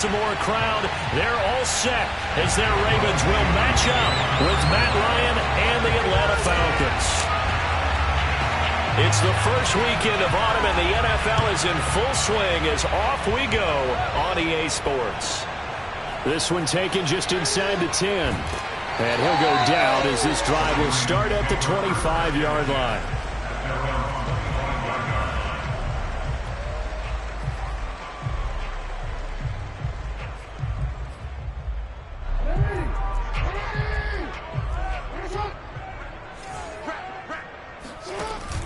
Baltimore crowd, they're all set as their Ravens will match up with Matt Ryan and the Atlanta Falcons. It's the first weekend of autumn and the NFL is in full swing as off we go on EA Sports. This one taken just inside the 10. And he'll go down as this drive will start at the 25-yard line.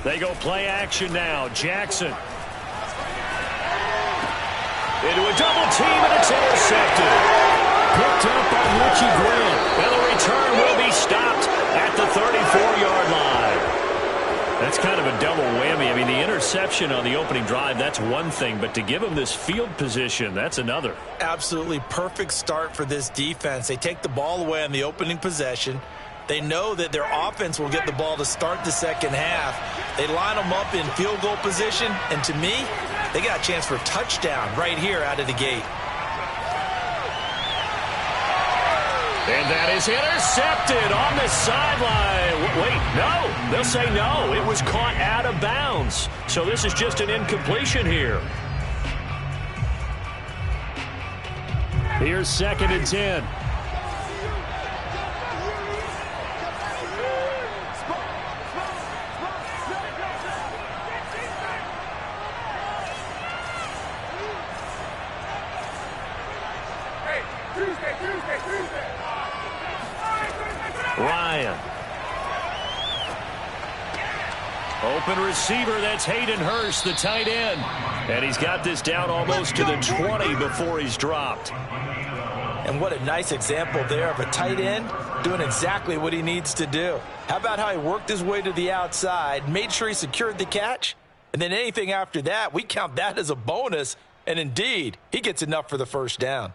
They go play action now. Jackson. Into a double team, and it's intercepted. Picked up by Richie Grant. And the return will be stopped at the 34-yard line. That's kind of a double whammy. I mean, the interception on the opening drive, that's one thing. But to give him this field position, that's another. Absolutely perfect start for this defense. They take the ball away on the opening possession. They know that their offense will get the ball to start the second half. They line them up in field goal position, and to me, they got a chance for a touchdown right here out of the gate. And that is intercepted on the sideline. Wait, no. They'll say no. It was caught out of bounds. So this is just an incompletion here. Here's 2nd and 10. Ryan. Open receiver, that's Hayden Hurst, the tight end. And he's got this down almost to the 20 before he's dropped. And what a nice example there of a tight end doing exactly what he needs to do. How about how he worked his way to the outside, made sure he secured the catch, and then anything after that, we count that as a bonus. And indeed, he gets enough for the first down.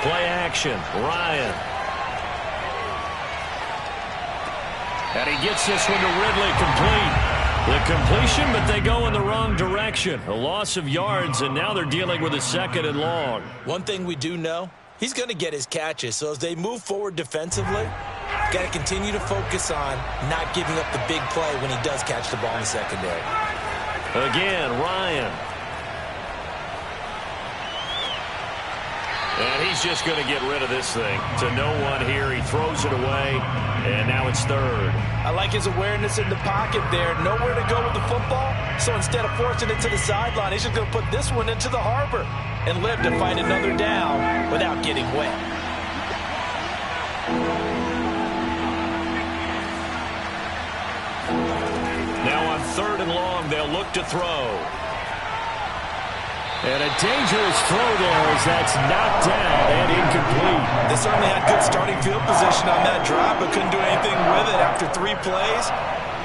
Play action, Ryan. And he gets this one to Ridley complete. The completion, but they go in the wrong direction. A loss of yards, and now they're dealing with a 2nd and long. One thing we do know, he's going to get his catches. So as they move forward defensively, got to continue to focus on not giving up the big play when he does catch the ball in the secondary. Again, Ryan. And he's just going to get rid of this thing. To no one here. He throws it away, and now it's 3rd. I like his awareness in the pocket there. Nowhere to go with the football. So instead of forcing it to the sideline, he's just going to put this one into the harbor and live to find another down without getting wet. Now on 3rd and long, they'll look to throw. And a dangerous throw there as that's knocked down and incomplete. They certainly had good starting field position on that drive, but couldn't do anything with it after 3 plays.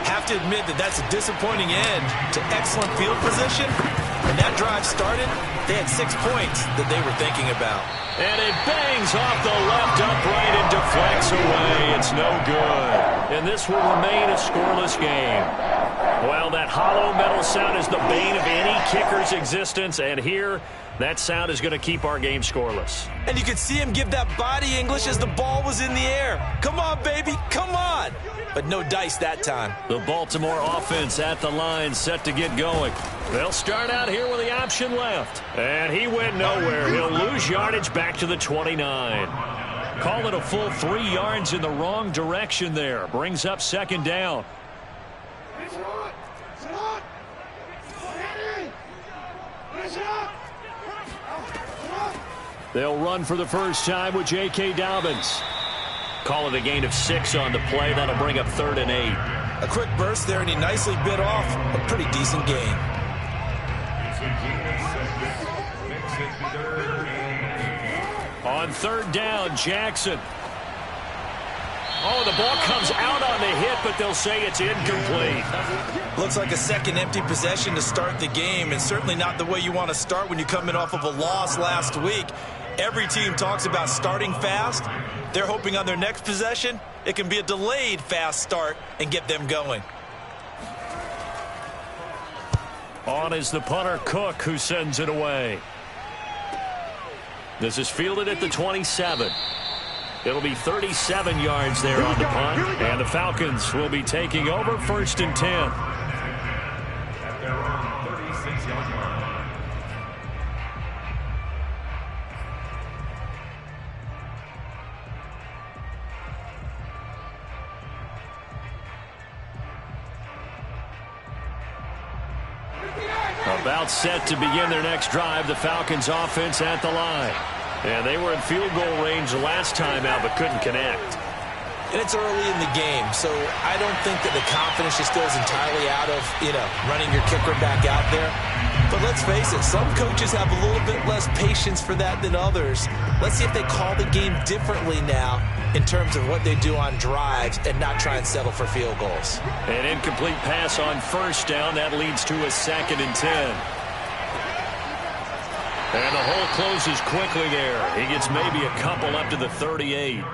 Have to admit that that's a disappointing end to excellent field position. When that drive started, they had 6 points that they were thinking about. And it bangs off the left upright and deflects away. It's no good. And this will remain a scoreless game. Well, that hollow metal sound is the bane of any kicker's existence, and here, that sound is going to keep our game scoreless. And you could see him give that body English as the ball was in the air. Come on, baby, come on. But no dice that time. The Baltimore offense at the line, set to get going. They'll start out here with the option left. And he went nowhere. He'll lose yardage back to the 29. Call it a full 3 yards in the wrong direction there. Brings up 2nd down. They'll run for the first time with J.K. Dobbins. Call it a gain of 6 on the play. That'll bring up 3rd and 8. A quick burst there, and he nicely bit off a pretty decent gain. On 3rd down, Jackson. Oh, the ball comes out on the hit, but they'll say it's incomplete. Looks like a second empty possession to start the game, and certainly not the way you want to start when you're coming off of a loss last week. Every team talks about starting fast. They're hoping on their next possession, it can be a delayed fast start and get them going. On is the punter, Cook, who sends it away. This is fielded at the 27. It'll be 37 yards there on the punt, and the Falcons will be taking over 1st and 10. About set to begin their next drive, the Falcons offense at the line. And they were in field goal range the last time out, but couldn't connect. And it's early in the game, so I don't think that the confidence just goes entirely out of, running your kicker back out there. But let's face it, some coaches have a little bit less patience for that than others. Let's see if they call the game differently now in terms of what they do on drives and not try and settle for field goals. An incomplete pass on 1st down. That leads to a 2nd and 10. And the hole closes quickly there. He gets maybe a couple up to the 38.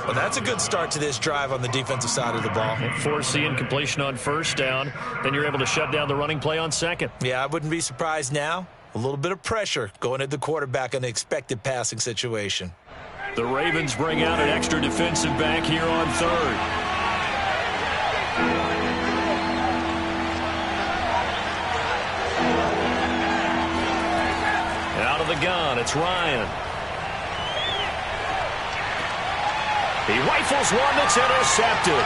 Well, that's a good start to this drive on the defensive side of the ball. Force the incompletion on 1st down. Then you're able to shut down the running play on 2nd. Yeah, I wouldn't be surprised now. A little bit of pressure going at the quarterback in the expected passing situation. The Ravens bring out an extra defensive back here on 3rd. Out of the gun, it's Ryan. He rifles one that's intercepted.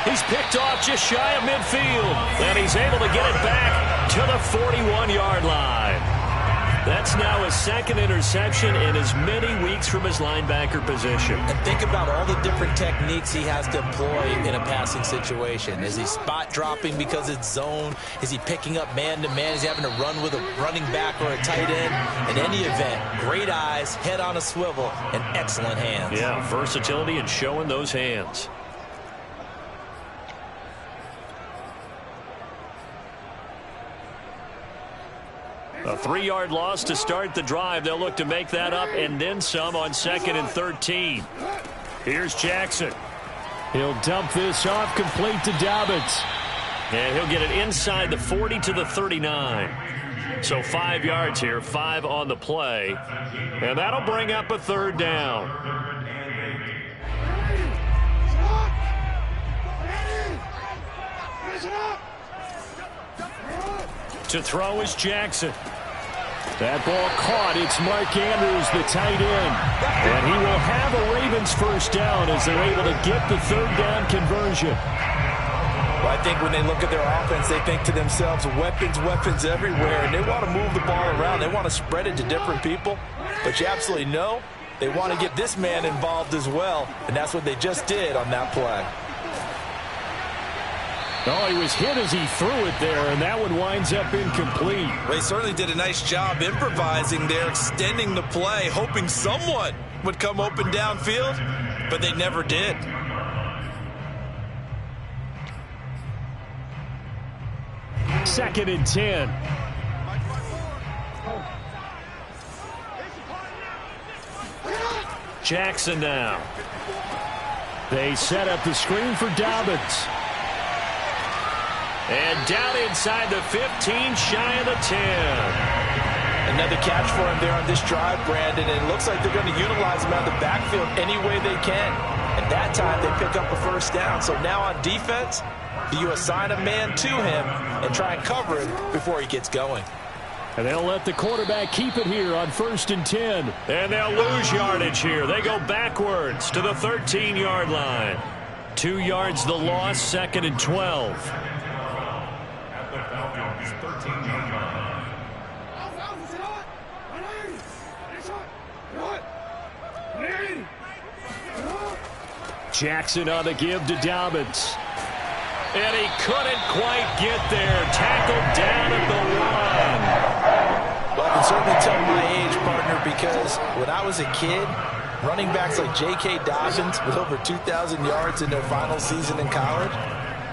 He's picked off just shy of midfield. And he's able to get it back to the 41-yard line. That's now his 2nd interception in as many weeks from his linebacker position. And think about all the different techniques he has to employ in a passing situation. Is he spot dropping because it's zone? Is he picking up man-to-man? Is he having to run with a running back or a tight end? In any event, great eyes, head on a swivel, and excellent hands. Yeah, versatility and showing those hands. A 3-yard loss to start the drive. They'll look to make that up and then some on 2nd and 13. Here's Jackson. He'll dump this off complete to Dobbins. And he'll get it inside the 40 to the 39. So 5 yards here, 5 on the play. And that'll bring up a 3rd down. To throw is Jackson. That ball caught. It's Mark Andrews, the tight end. And he will have a Ravens 1st down as they're able to get the 3rd down conversion. Well, I think when they look at their offense, they think to themselves, weapons, weapons everywhere. And they want to move the ball around. They want to spread it to different people. But you absolutely know they want to get this man involved as well. And that's what they just did on that play. Oh, he was hit as he threw it there, and that one winds up incomplete. Well, he certainly did a nice job improvising there, extending the play, hoping someone would come open downfield, but they never did. Second and 10. Jackson now. They set up the screen for Dobbins. And down inside the 15, shy of the 10. Another catch for him there on this drive, Brandon. And it looks like they're going to utilize him out of the backfield any way they can. At that time, they pick up a 1st down. So now on defense, do you assign a man to him and try and cover him before he gets going? And they'll let the quarterback keep it here on 1st and 10. And they'll lose yardage here. They go backwards to the 13-yard line. 2 yards the loss, 2nd and 12. Jackson on the give to Dobbins. And he couldn't quite get there. Tackled down at the 1. Well, I can certainly tell my age, partner, because when I was a kid, running backs like J.K. Dobbins with over 2,000 yards in their final season in college,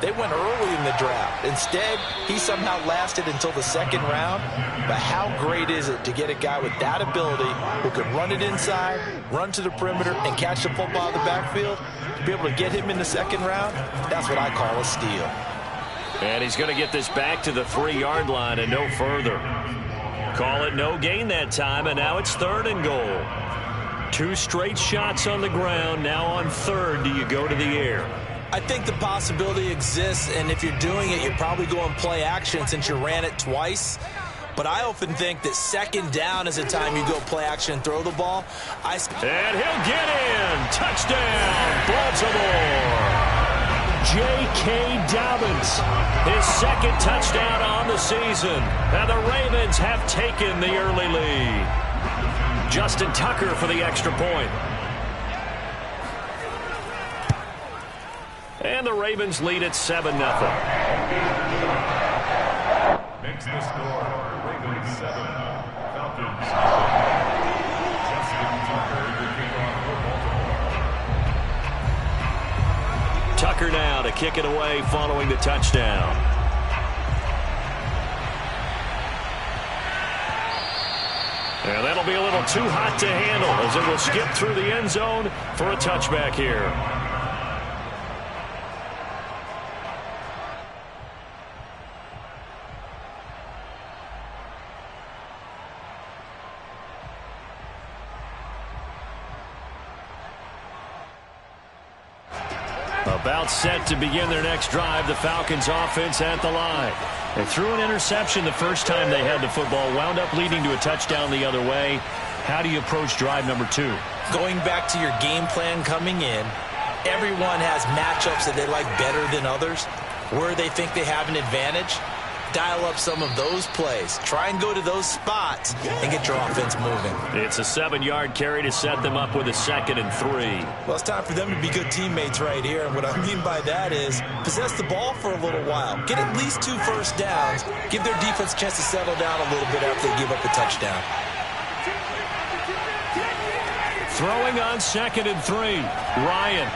they went early in the draft. Instead, he somehow lasted until the 2nd round. But how great is it to get a guy with that ability who can run it inside, run to the perimeter, and catch the football in the backfield? to be able to get him in the second round, that's what I call a steal. And he's going to get this back to the 3-yard line and no further. Call it no gain that time, and now it's 3rd and goal. 2 straight shots on the ground. Now on 3rd, do you go to the air? I think the possibility exists, and if you're doing it, you're probably going play action since you ran it twice. But I often think that 2nd down is the time you go play action and throw the ball. And he'll get in. Touchdown, Baltimore. J.K. Dobbins, his 2nd touchdown on the season. And the Ravens have taken the early lead. Justin Tucker for the extra point. And the Ravens lead at 7-0. Makes the score. Ravens 7. Falcons. Justin Tucker to kick off for Baltimore. Tucker now to kick it away following the touchdown. And that'll be a little too hot to handle as it will skip through the end zone for a touchback here. About set to begin their next drive, the Falcons offense at the line. They threw an interception the first time they had the football, wound up leading to a touchdown the other way. How do you approach drive number 2? Going back to your game plan coming in, everyone has matchups that they like better than others, where they think they have an advantage. Dial up some of those plays. Try and go to those spots and get your offense moving. It's a 7-yard carry to set them up with a 2nd and 3. Well, it's time for them to be good teammates right here. And what I mean by that is possess the ball for a little while. Get at least 2 first downs. Give their defense a chance to settle down a little bit after they give up a touchdown. Throwing on 2nd and 3. Ryan.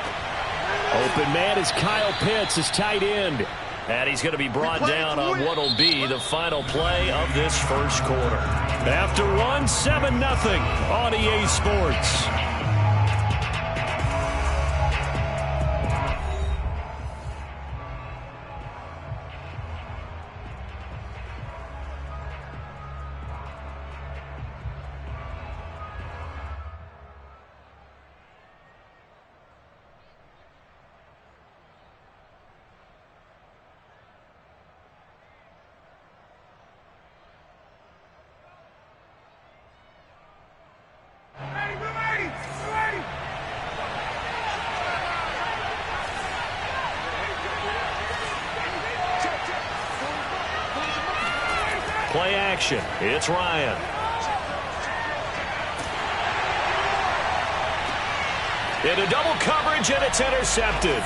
Open man is Kyle Pitts, his tight end. And he's going to be brought down on what will be the final play of this first quarter. After 7-0 on EA Sports. Play action. It's Ryan. Into double coverage, and it's intercepted.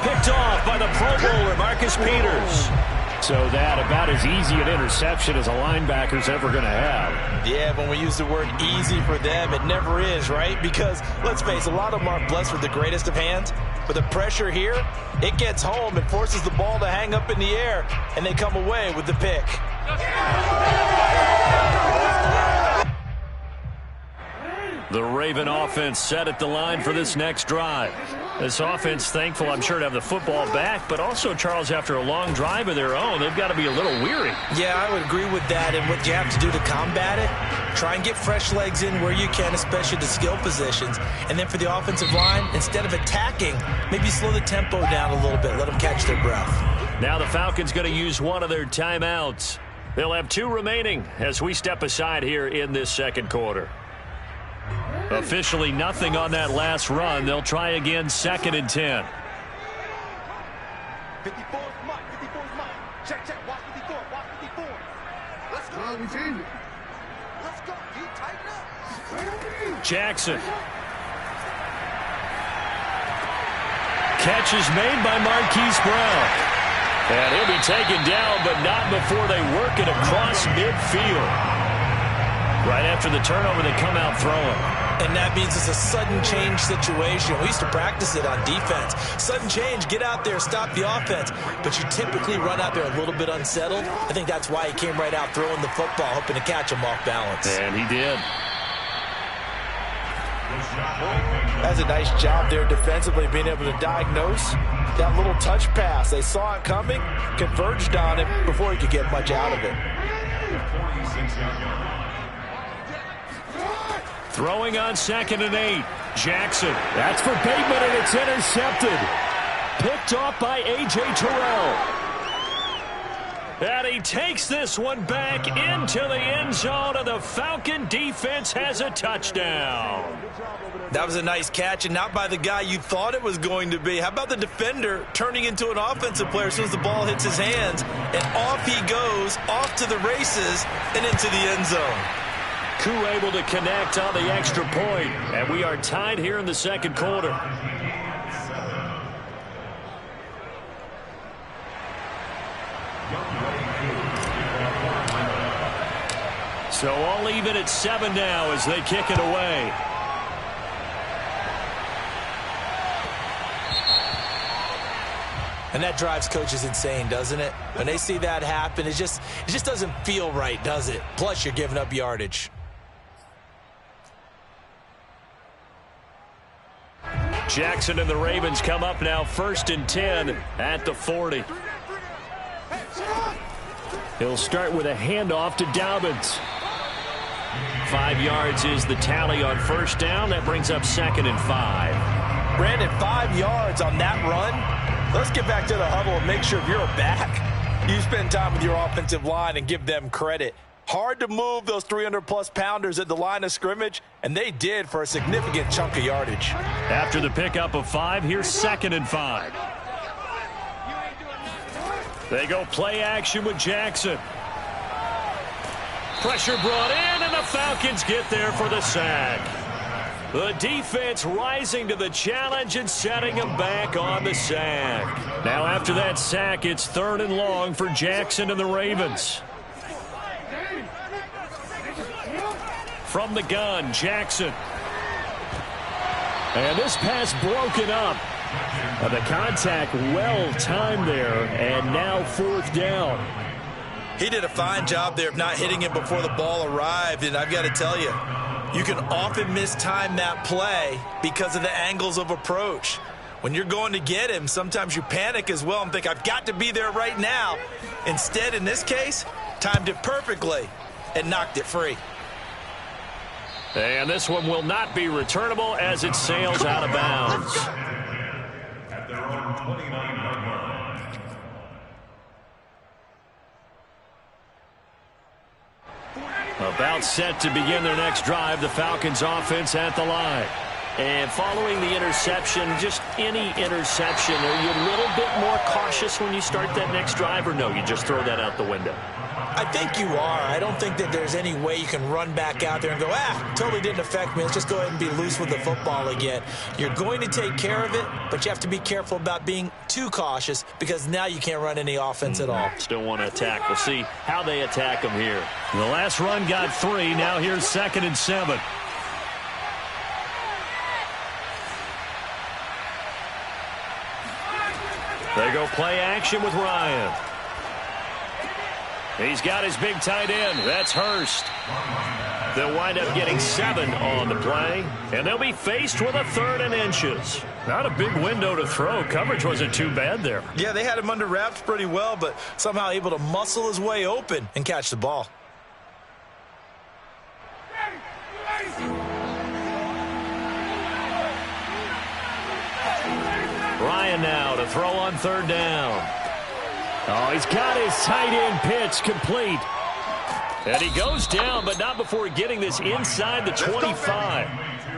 Picked off by the Pro Bowler, Marcus Peters. So that about as easy an interception as a linebacker's ever going to have. Yeah, when we use the word easy for them, it never is, right? Because, let's face it, a lot of them aren't blessed with the greatest of hands. But the pressure here, it gets home and forces the ball to hang up in the air, and they come away with the pick. The Raven offense set at the line for this next drive. This offense thankful, I'm sure, to have the football back, but also, Charles, after a long drive of their own, they've got to be a little weary. Yeah, I would agree with that, and what you have to do to combat it, try and get fresh legs in where you can, especially the skill positions. And then for the offensive line, instead of attacking, maybe slow the tempo down a little bit, let them catch their breath. Now the Falcons going to use one of their timeouts. They'll have 2 remaining as we step aside here in this second quarter. Officially nothing on that last run. They'll try again 2nd and 10. 54 is mine. 54 is mine. Check, check. Watch 54. Watch 54. Let's go. We change it. Let's go. You tighten up. Jackson. Catch is made by Marquise Brown. And he'll be taken down, but not before they work it across midfield. Right after the turnover, they come out throwing. And that means it's a sudden change situation. We used to practice it on defense. Sudden change, get out there, stop the offense. But you typically run out there a little bit unsettled. I think that's why he came right out throwing the football, hoping to catch him off balance. And he did. That's a nice job there defensively, being able to diagnose that little touch pass. They saw it coming, converged on it before he could get much out of it. Throwing on 2nd and 8. Jackson. That's for Bateman, and it's intercepted. Picked off by A.J. Terrell. And he takes this one back into the end zone, and the Falcon defense has a touchdown. That was a nice catch, and not by the guy you thought it was going to be. How about the defender turning into an offensive player as soon as the ball hits his hands, and off he goes, off to the races, and into the end zone. Koo able to connect on the extra point, and we are tied here in the second quarter. So all even at 7 now as they kick it away. And that drives coaches insane, doesn't it? When they see that happen, it just doesn't feel right, does it? Plus, you're giving up yardage. Jackson and the Ravens come up now 1st and 10 at the 40. He'll start with a handoff to Dobbins. 5 yards is the tally on 1st down. That brings up 2nd and 5. Brandon, 5 yards on that run. Let's get back to the huddle and make sure if you're back, you spend time with your offensive line and give them credit. Hard to move those 300-plus pounders at the line of scrimmage, and they did for a significant chunk of yardage. After the pickup of 5, here's 2nd and 5. They go play action with Jackson. Pressure brought in, and the Falcons get there for the sack. The defense rising to the challenge and setting them back on the sack. Now after that sack, it's 3rd and long for Jackson and the Ravens. From the gun, Jackson. And this pass broken up. The contact well timed there, and now 4th down. He did a fine job there of not hitting him before the ball arrived, and I've got to tell you, you can often mistime that play because of the angles of approach. When you're going to get him, sometimes you panic as well and think, I've got to be there right now. Instead, in this case, timed it perfectly and knocked it free. And this one will not be returnable as it sails out of bounds. At their own 29-yard line. About set to begin their next drive, the Falcons offense at the line. And following the interception, just any interception, are you a little bit more cautious when you start that next drive, or no, you just throw that out the window? I think you are. I don't think that there's any way you can run back out there and go, totally didn't affect me. Let's just go ahead and be loose with the football again. You're going to take care of it, but you have to be careful about being too cautious because now you can't run any offense at all. Still want to attack. We'll see how they attack them here. The last run got 3. Now here's 2nd and 7. They go play action with Ryan. He's got his big tight end. That's Hurst. They'll wind up getting 7 on the play, and they'll be faced with a 3rd and inches. Not a big window to throw. Coverage wasn't too bad there. Yeah, they had him under wraps pretty well, but somehow able to muscle his way open and catch the ball. Ryan now to throw on 3rd down. Oh, he's got his tight end pitch complete. And he goes down, but not before getting this inside the 25.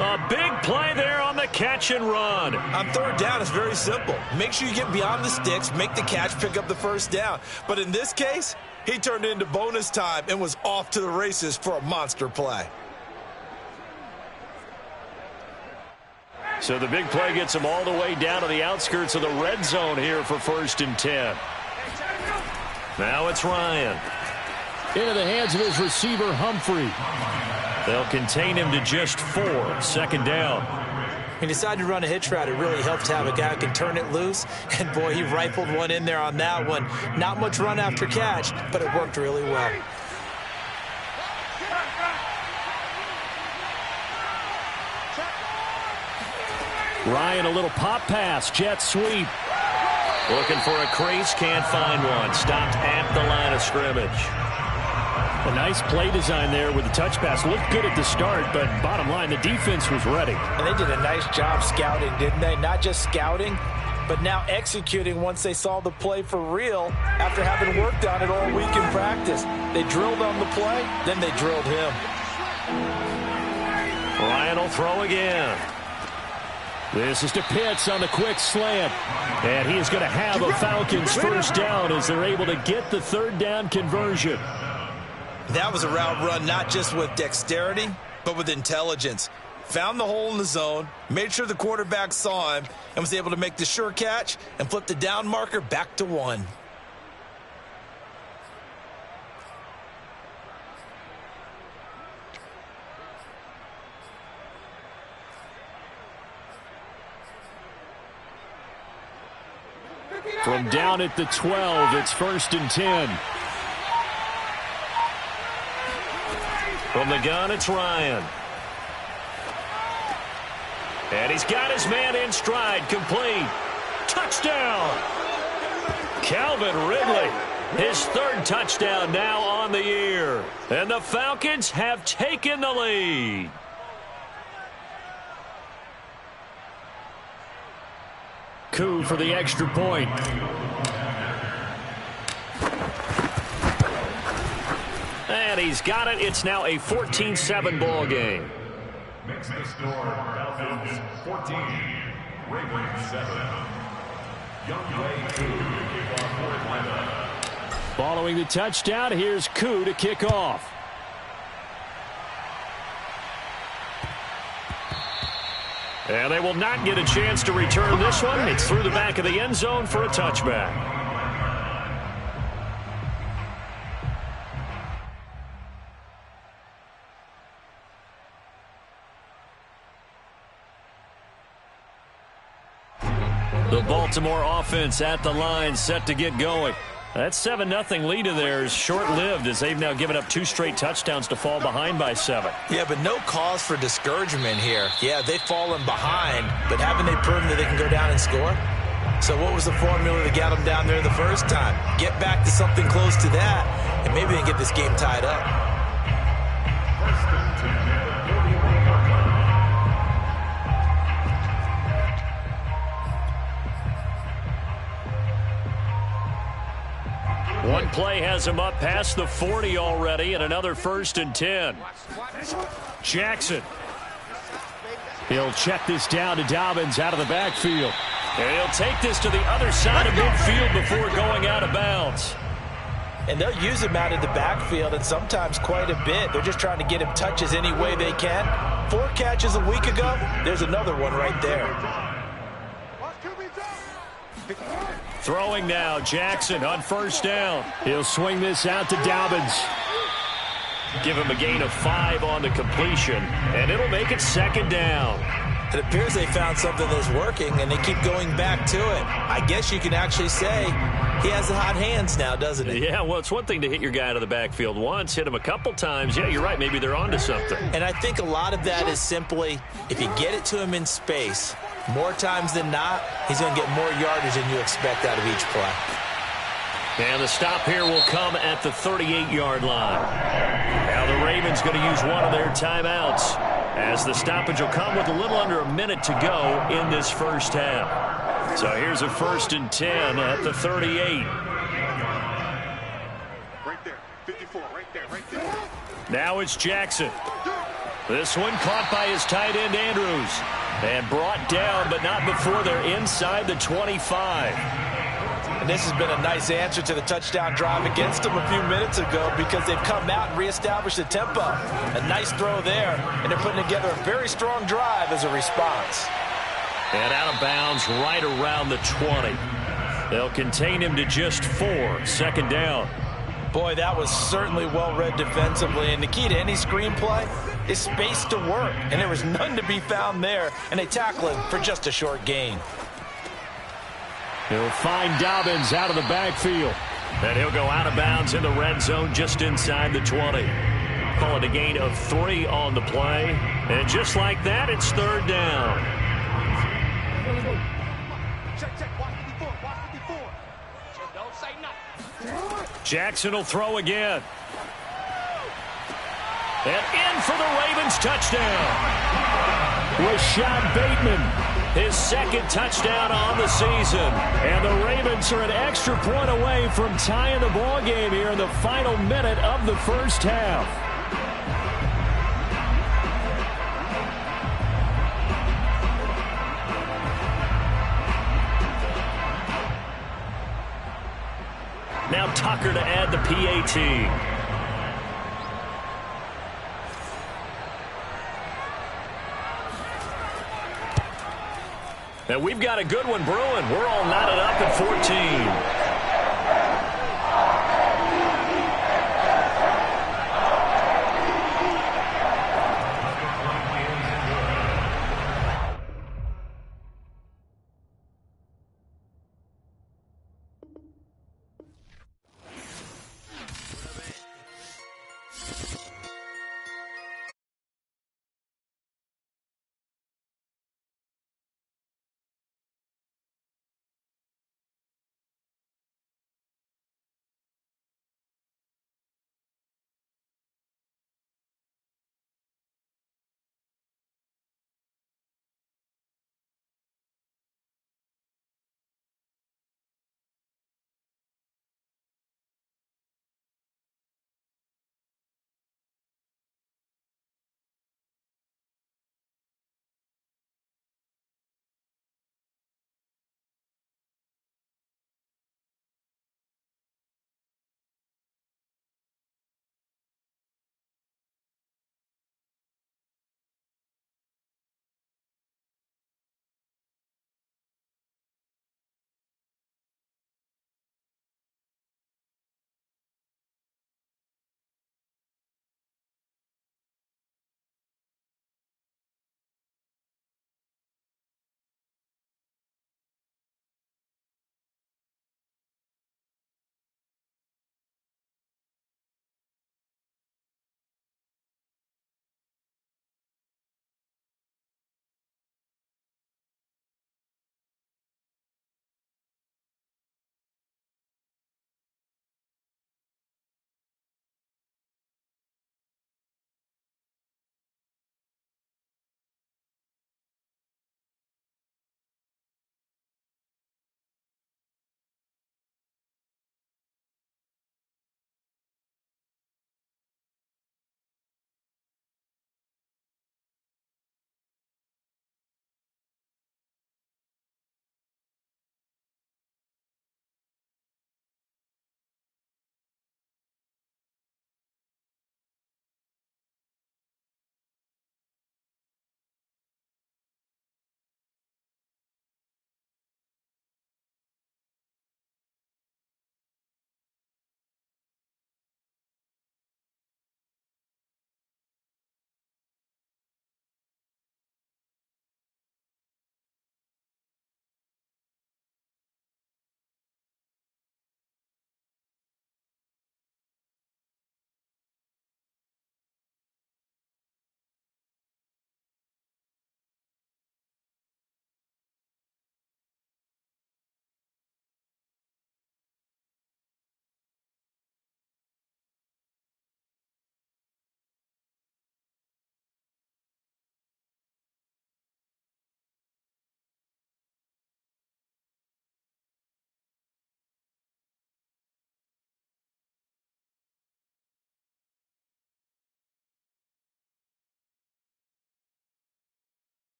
A big play there on the catch and run. On 3rd down, it's very simple. Make sure you get beyond the sticks, make the catch, pick up the 1st down. But in this case, he turned it into bonus time and was off to the races for a monster play. So the big play gets him all the way down to the outskirts of the red zone here for 1st and 10. Now it's Ryan. Into the hands of his receiver, Humphrey. They'll contain him to just 4. 2nd down. He decided to run a hitch route. It really helped to have a guy who can turn it loose. And, boy, he rifled one in there on that one. Not much run after catch, but it worked really well. Ryan, a little pop pass, jet sweep. Looking for a crease, can't find one. Stopped at the line of scrimmage. A nice play design there with the touch pass. Looked good at the start, but bottom line, the defense was ready. And they did a nice job scouting, didn't they? Not just scouting, but now executing once they saw the play for real after having worked on it all week in practice. They drilled on the play, then they drilled him. Ryan will throw again. This is to Pitts on the quick slant. And he is going to have a Falcons first down as they're able to get the third down conversion. That was a route run not just with dexterity, but with intelligence. Found the hole in the zone, made sure the quarterback saw him, and was able to make the sure catch and flip the down marker back to 1. From down at the 12, it's 1st and 10. From the gun, it's Ryan. And he's got his man in stride, complete. Touchdown! Calvin Ridley, his 3rd touchdown now on the year. And the Falcons have taken the lead. Coup for the extra point. And he's got it. It's now a 14-7 ball game. Makes the score Falcons 14, Ravens 7. Young Wei Koo to kick off for Atlanta. Following the touchdown, here's Koo to kick off. And they will not get a chance to return this one. It's through the back of the end zone for a touchback. The Baltimore offense at the line, set to get going. That 7-0 lead of theirs short-lived as they've now given up 2 straight touchdowns to fall behind by 7. Yeah, but no cause for discouragement here. Yeah, they've fallen behind, but haven't they proven that they can go down and score? So what was the formula that got them down there the first time? Get back to something close to that, and maybe they can get this game tied up. One play has him up past the 40 already, and another 1st and 10. Jackson. He'll check this down to Dobbins out of the backfield. And he'll take this to the other side of midfield before going out of bounds. And they'll use him out of the backfield, and sometimes quite a bit. They're just trying to get him touches any way they can. 4 catches a week ago. There's another one right there. Throwing now, Jackson on 1st down. He'll swing this out to Dobbins. Give him a gain of 5 on the completion, and it'll make it 2nd down. It appears they found something that's working, and they keep going back to it. I guess you can actually say he has the hot hands now, doesn't he? Yeah, well, it's one thing to hit your guy out of the backfield once, hit him a couple times. Yeah, you're right. Maybe they're onto something. And I think a lot of that is simply if you get it to him in space, more times than not, he's going to get more yardage than you expect out of each play. And the stop here will come at the 38-yard line. Now the Ravens going to use one of their timeouts, as the stoppage will come with a little under a minute to go in this first half. So here's a 1st and 10 at the 38. Right there, 54, right there. Now it's Jackson. This one caught by his tight end, Andrews. And brought down, but not before they're inside the 25. And this has been a nice answer to the touchdown drive against them a few minutes ago because they've come out and reestablished the tempo. A nice throw there, and they're putting together a very strong drive as a response. And out of bounds right around the 20. They'll contain him to just 4. 2nd down. Boy, that was certainly well-read defensively. And the key to any screenplay is space to work. And there was none to be found there. And they tackle him for just a short gain. He'll find Dobbins out of the backfield. And he'll go out of bounds in the red zone just inside the 20. Call it a gain of 3 on the play. And just like that, it's 3rd down. Check. Watch 54. Watch 54. Don't say nothing. Jackson will throw again. And in for the Ravens touchdown. Rashad Bateman, his second touchdown on the season. And the Ravens are an extra point away from tying the ball game here in the final minute of the first half. Now Tucker to add the PAT. And we've got a good one brewing. We're all knotted up at 14.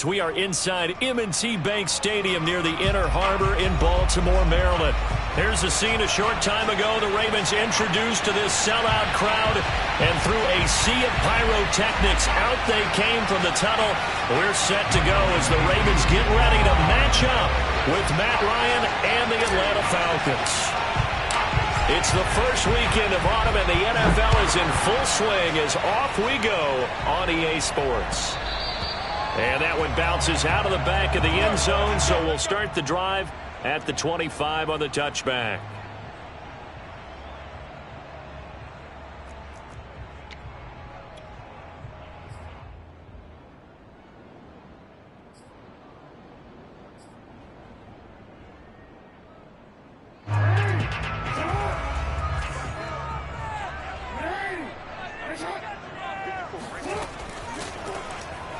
Sports. We are inside M&T Bank Stadium near the Inner Harbor in Baltimore, Maryland. Here's a scene a short time ago. The Ravens introduced to this sellout crowd, and through a sea of pyrotechnics, out they came from the tunnel. We're set to go as the Ravens get ready to match up with Matt Ryan and the Atlanta Falcons. It's the first weekend of autumn, and the NFL is in full swing as off we go on EA Sports. And that one bounces out of the back of the end zone, so we'll start the drive at the 25 on the touchback.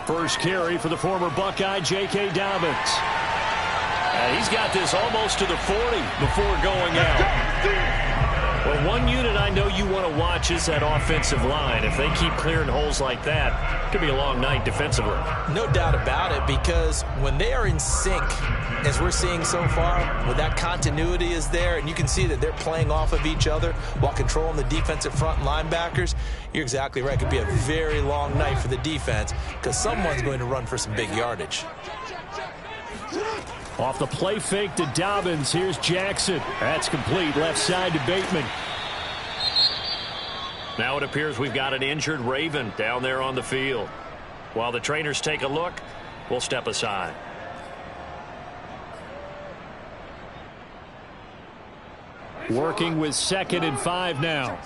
First carry for the former Buckeye, J.K. Dobbins. He's got this almost to the 40 before going out. Well, one unit I know you want to watch is that offensive line. If they keep clearing holes like that, it could be a long night defensively. No doubt about it, because when they are in sync, as we're seeing so far, when that continuity is there, and you can see that they're playing off of each other while controlling the defensive front linebackers, you're exactly right. It could be a very long night for the defense because someone's going to run for some big yardage. Off the play fake to Dobbins. Here's Jackson. That's complete. Left side to Bateman. Now it appears we've got an injured Raven down there on the field. While the trainers take a look, we'll step aside. Working with 2nd and 5 now.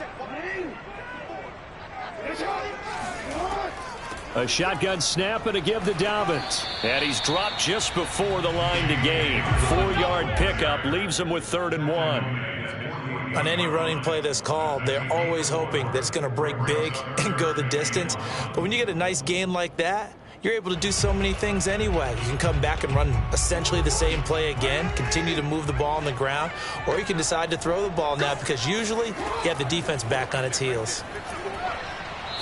A shotgun snap and a give to Dobbins. And he's dropped just before the line to gain. 4-yard pickup leaves him with 3rd and 1. On any running play that's called, they're always hoping that it's going to break big and go the distance. But when you get a nice gain like that, you're able to do so many things anyway. You can come back and run essentially the same play again, continue to move the ball on the ground, or you can decide to throw the ball now because usually you have the defense back on its heels.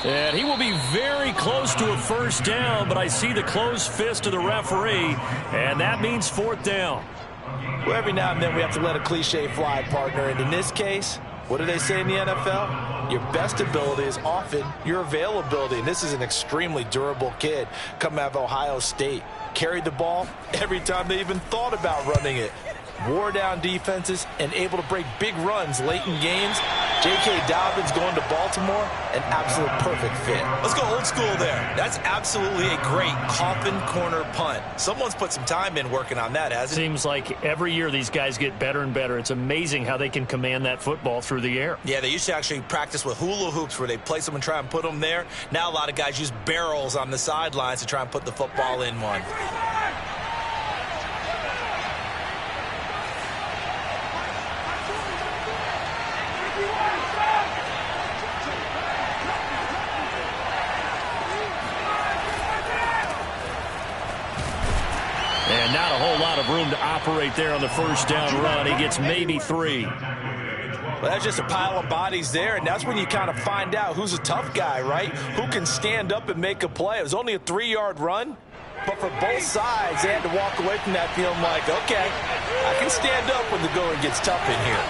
And he will be very close to a first down, but I see the closed fist of the referee, and that means 4th down. Well, every now and then we have to let a cliche fly, partner, and in this case, what do they say in the NFL? Your best ability is often your availability, and this is an extremely durable kid coming out of Ohio State. Carried the ball every time they even thought about running it. Wore down defenses and able to break big runs late in games. J.K. Dobbins going to Baltimore, an absolute perfect fit. Let's go old school there. That's absolutely a great coffin corner punt. Someone's put some time in working on that, hasn't it? Seems like every year these guys get better and better. It's amazing how they can command that football through the air. Yeah, they used to actually practice with hula hoops where they place them and try and put them there. Now a lot of guys use barrels on the sidelines to try and put the football in one. And not a whole lot of room to operate there on the first down run. He gets maybe 3. Well, that's just a pile of bodies there, and that's when you kind of find out who's a tough guy, right? Who can stand up and make a play. It was only a 3-yard run, but for both sides, they had to walk away from that feeling like, okay, I can stand up when the going gets tough in here.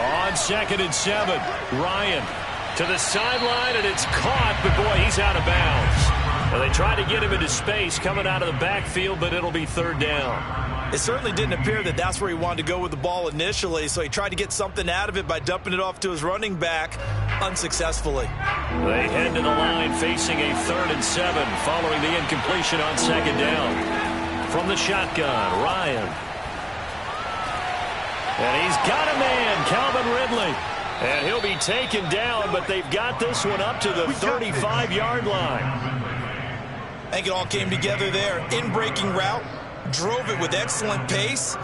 On 2nd and 7, Ryan to the sideline, and it's caught, but boy, he's out of bounds. Well, they tried to get him into space coming out of the backfield, but it'll be 3rd down. It certainly didn't appear that that's where he wanted to go with the ball initially, so he tried to get something out of it by dumping it off to his running back unsuccessfully. They head to the line facing a 3rd and 7 following the incompletion on 2nd down. From the shotgun, Ryan. And he's got a man, Calvin Ridley. And he'll be taken down, but they've got this one up to the 35-yard line. I think it all came together there. In-breaking route, drove it with excellent pace.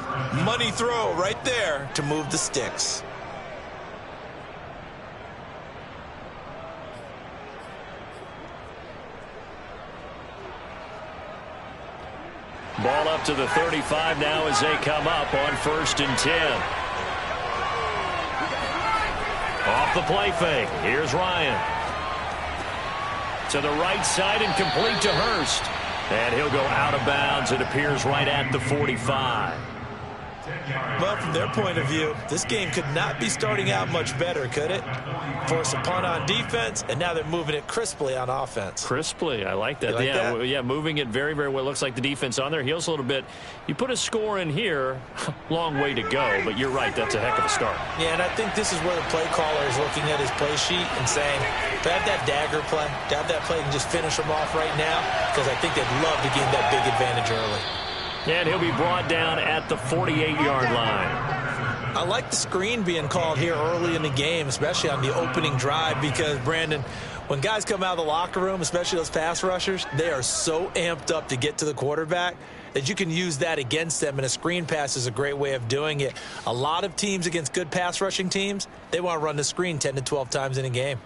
Money throw right there to move the sticks. Ball up to the 35 now as they come up on 1st and 10. Off the play fake. Here's Ryan. To the right side and complete to Hurst. And he'll go out of bounds. It appears right at the 45. Well, from their point of view, this game could not be starting out much better, could it? Force a punt on defense, and now they're moving it crisply on offense. Crisply, I like that. Like that? Yeah, moving it very, very well. Looks like the defense on their heels a little bit. You put a score in here, long way to go, but you're right, that's a heck of a start. Yeah, and I think this is where the play caller is looking at his play sheet and saying, to have that dagger play, to have that play and just finish them off right now, because I think they'd love to gain that big advantage early. And he'll be brought down at the 48-yard line. I like the screen being called here early in the game, especially on the opening drive, because, Brandon, when guys come out of the locker room, especially those pass rushers, they are so amped up to get to the quarterback that you can use that against them, and a screen pass is a great way of doing it. A lot of teams against good pass rushing teams, they want to run the screen 10 to 12 times in a game.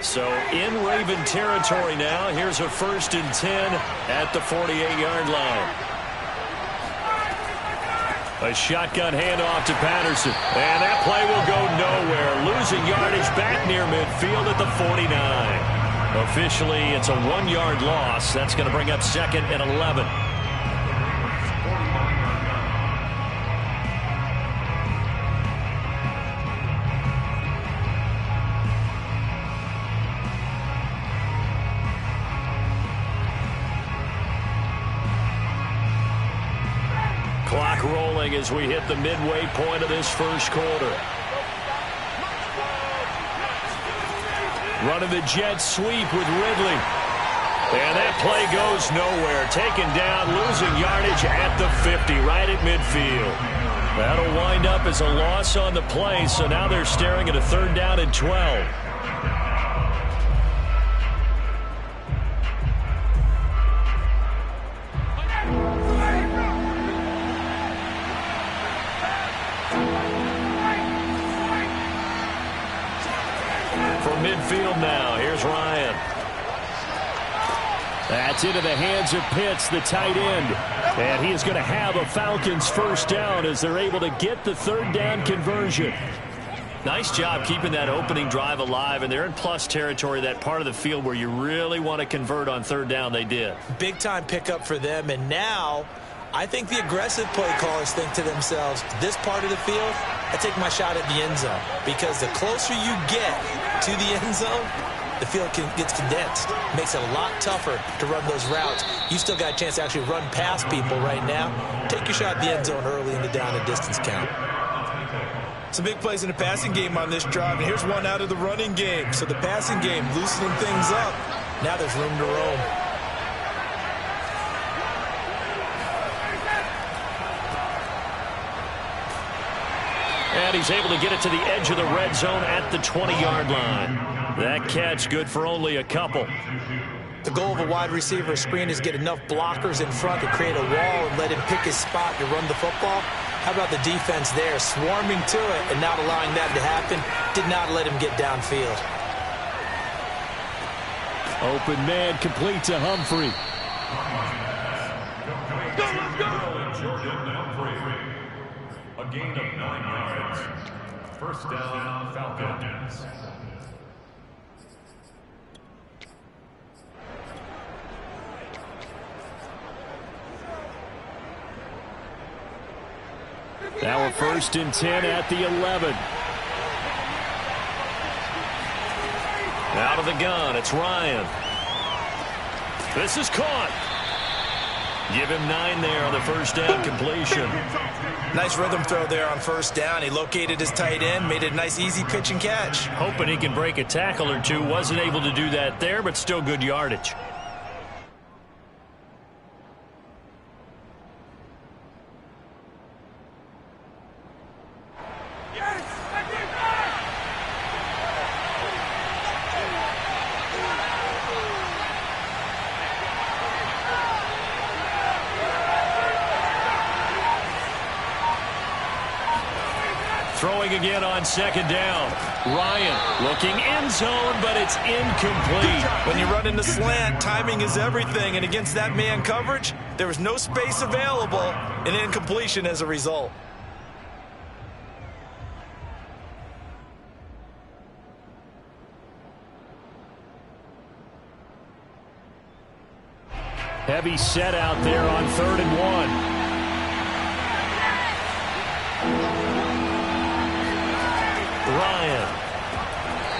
So in Raven territory now. Here's a 1st and 10 at the 48-yard line. A shotgun handoff to Patterson. And that play will go nowhere. Losing yardage back near midfield at the 49. Officially, it's a 1-yard loss. That's going to bring up 2nd and 11. Clock rolling as we hit the midway point of this first quarter. Running the jet sweep with Ridley. And that play goes nowhere. Taken down, losing yardage at the 50, right at midfield. That'll wind up as a loss on the play, so now they're staring at a 3rd down and 12. Midfield now. Here's Ryan. That's into the hands of Pitts, the tight end. And he is going to have a Falcons 1st down as they're able to get the 3rd down conversion. Nice job keeping that opening drive alive, and they're in plus territory, that part of the field where you really want to convert on 3rd down. They did. Big time pickup for them, and now I think the aggressive play callers think to themselves, this part of the field, I take my shot at the end zone, because the closer you get to the end zone, the field gets condensed. Makes it a lot tougher to run those routes. You still got a chance to actually run past people right now. Take your shot at the end zone early in the down and distance count. Some big plays in the passing game on this drive, and here's one out of the running game. So the passing game loosening things up. Now there's room to roam. And he's able to get it to the edge of the red zone at the 20-yard line. That catch good for only a couple. The goal of a wide receiver screen is get enough blockers in front to create a wall and let him pick his spot to run the football. How about the defense there, swarming to it and not allowing that to happen? Did not let him get downfield. Open man complete to Humphrey. A gain of 9 yards. 1st down, Falcons. Now a 1st and 10 at the 11. Out of the gun, it's Ryan. This is caught. Give him 9 there on the 1st down completion. Nice rhythm throw there on 1st down. He located his tight end, made it a nice easy pitch and catch. Hoping he can break a tackle or two. Wasn't able to do that there, but still good yardage. Throwing again on 2nd down. Ryan looking end zone, but it's incomplete. When you run in the slant, timing is everything, and against that man coverage, there was no space available, and incompletion as a result. Heavy set out there on 3rd and 1. Ryan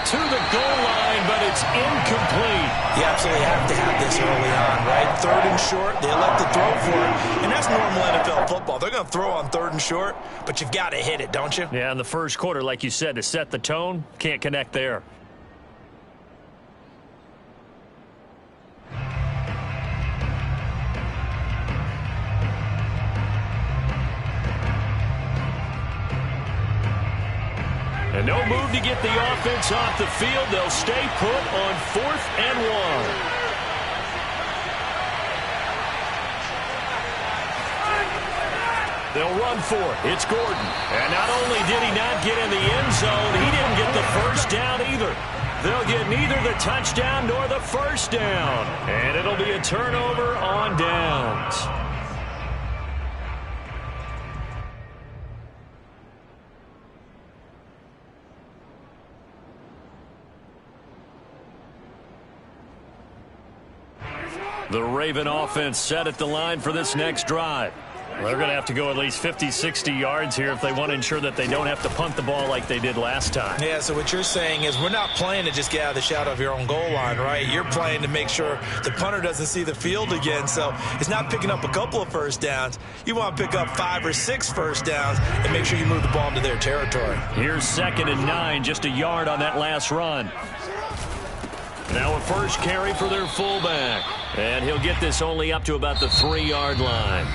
to the goal line, but it's incomplete. You absolutely have to have this early on, right? 3rd and short, they elect to throw for it, and that's normal NFL football. They're going to throw on 3rd and short, but you've got to hit it, don't you? Yeah, in the first quarter, like you said, to set the tone, can't connect there. And no move to get the offense off the field. They'll stay put on 4th and 1. They'll run for it. It's Gordon. And not only did he not get in the end zone, he didn't get the first down either. They'll get neither the touchdown nor the first down. And it'll be a turnover on downs. The Raven offense set at the line for this next drive. They're going to have to go at least 50, 60 yards here if they want to ensure that they don't have to punt the ball like they did last time. Yeah, so what you're saying is we're not playing to just get out of the shadow of your own goal line, right? You're playing to make sure the punter doesn't see the field again. So it's not picking up a couple of first downs. You want to pick up 5 or 6 first downs and make sure you move the ball into their territory. Here's 2nd and 9, just a yard on that last run. Now a first carry for their fullback. And he'll get this only up to about the 3-yard line.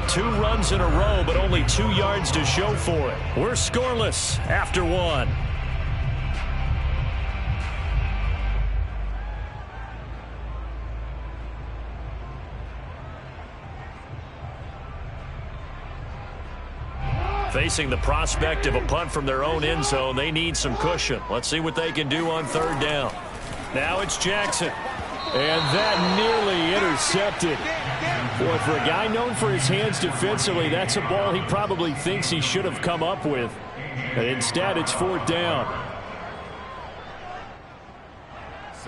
2 runs in a row, but only 2 yards to show for it. We're scoreless after 1. Facing the prospect of a punt from their own end zone, they need some cushion. Let's see what they can do on 3rd down. Now it's Jackson. And that nearly intercepted. Boy, for a guy known for his hands defensively, that's a ball he probably thinks he should have come up with. And instead, it's 4th down.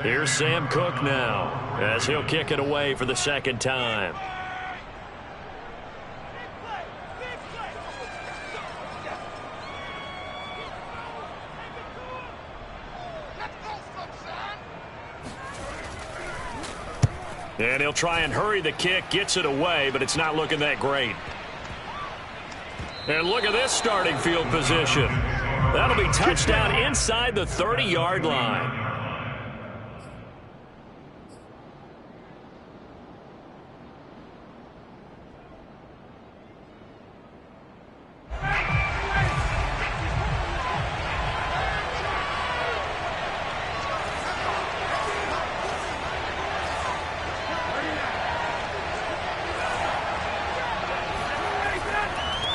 Here's Sam Cook now, as he'll kick it away for the 2nd time. And he'll try and hurry the kick, gets it away, but it's not looking that great. And look at this starting field position. That'll be touchdown inside the 30-yard line.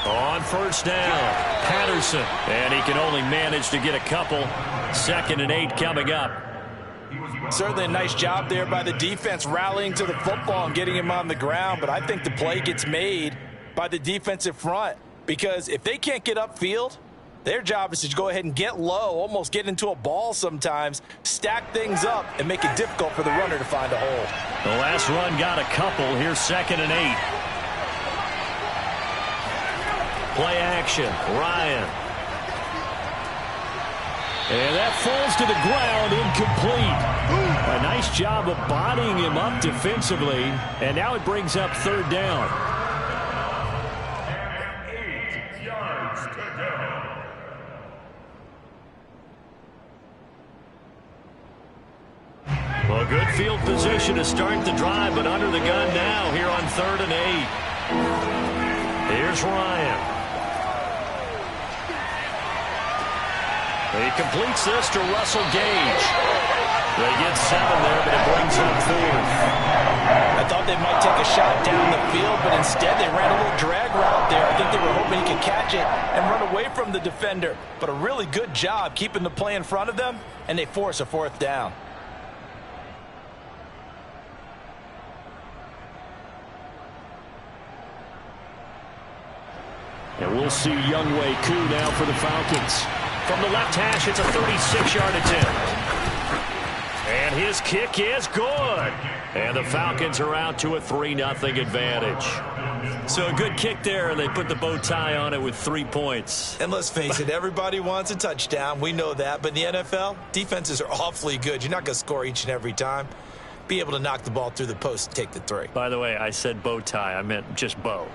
On 1st down, Patterson. And he can only manage to get a couple. 2nd and 8 coming up. Certainly a nice job there by the defense rallying to the football and getting him on the ground. But I think the play gets made by the defensive front. Because if they can't get upfield, their job is to go ahead and get low, almost get into a ball sometimes, stack things up, and make it difficult for the runner to find a hole. The last run got a couple. Here's 2nd and 8. Play action, Ryan. And that falls to the ground, incomplete. A nice job of bodying him up defensively, and now it brings up 3rd down. 8 yards to go. Well, good field position to start the drive, but under the gun now here on 3rd and 8. Here's Ryan. He completes this to Russell Gage. They get 7 there, but it brings up 4th. I thought they might take a shot down the field, but instead they ran a little drag route there. I think they were hoping he could catch it and run away from the defender. But a really good job keeping the play in front of them, and they force a 4th down. And we'll see Younghoe Koo now for the Falcons. From the left hash, it's a 36-yard attempt. And his kick is good. And the Falcons are out to a 3-0 advantage. So a good kick there, and they put the bow tie on it with 3 points. And let's face it, everybody wants a touchdown. We know that. But in the NFL, defenses are awfully good. You're not going to score each and every time. Be able to knock the ball through the post and take the 3. By the way, I said bow tie. I meant just bow.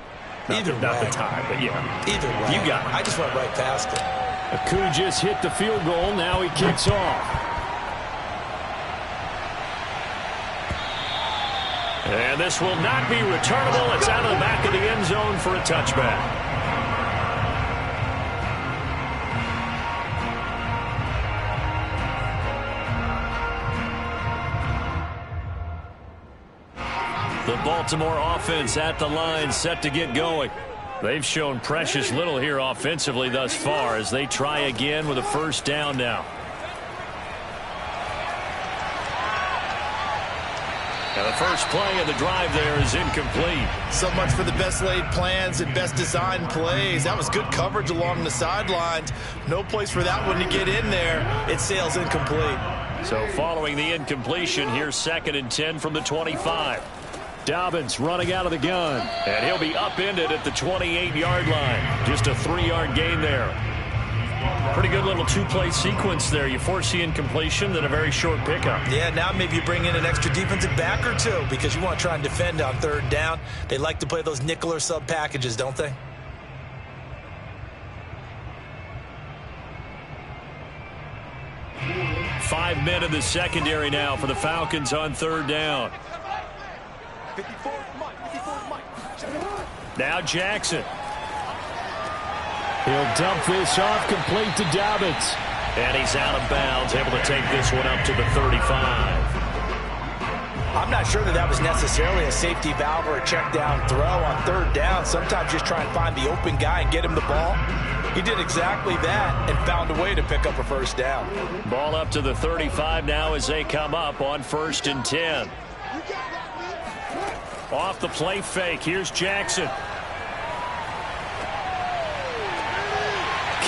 Not Either the, way. not the tie, but yeah. Either way. You got it. I just went right past it. Aku just hit the field goal. Now he kicks off. And this will not be returnable. It's out of the back of the end zone for a touchback. The Baltimore offense at the line, set to get going. They've shown precious little here offensively thus far as they try again with a first down now. And the first play of the drive there is incomplete. So much for the best laid plans and best designed plays. That was good coverage along the sidelines. No place for that one to get in there. It sails incomplete. So following the incompletion, here's 2nd and 10 from the 25. Dobbins running out of the gun, and he'll be upended at the 28-yard line. Just a 3-yard gain there. Pretty good little 2-play sequence there. You force the incompletion, then a very short pickup. Yeah, now maybe you bring in an extra defensive back or two because you want to try and defend on 3rd down. They like to play those nickel or sub packages, don't they? Five men in the secondary now for the Falcons on 3rd down. Now Jackson. He'll dump this off, complete to Dobbins. And he's out of bounds, able to take this one up to the 35. I'm not sure that was necessarily a safety valve or a check down throw on 3rd down. Sometimes just try and find the open guy and get him the ball. He did exactly that and found a way to pick up a first down. Ball up to the 35 now as they come up on 1st and 10. Off the play fake, here's Jackson.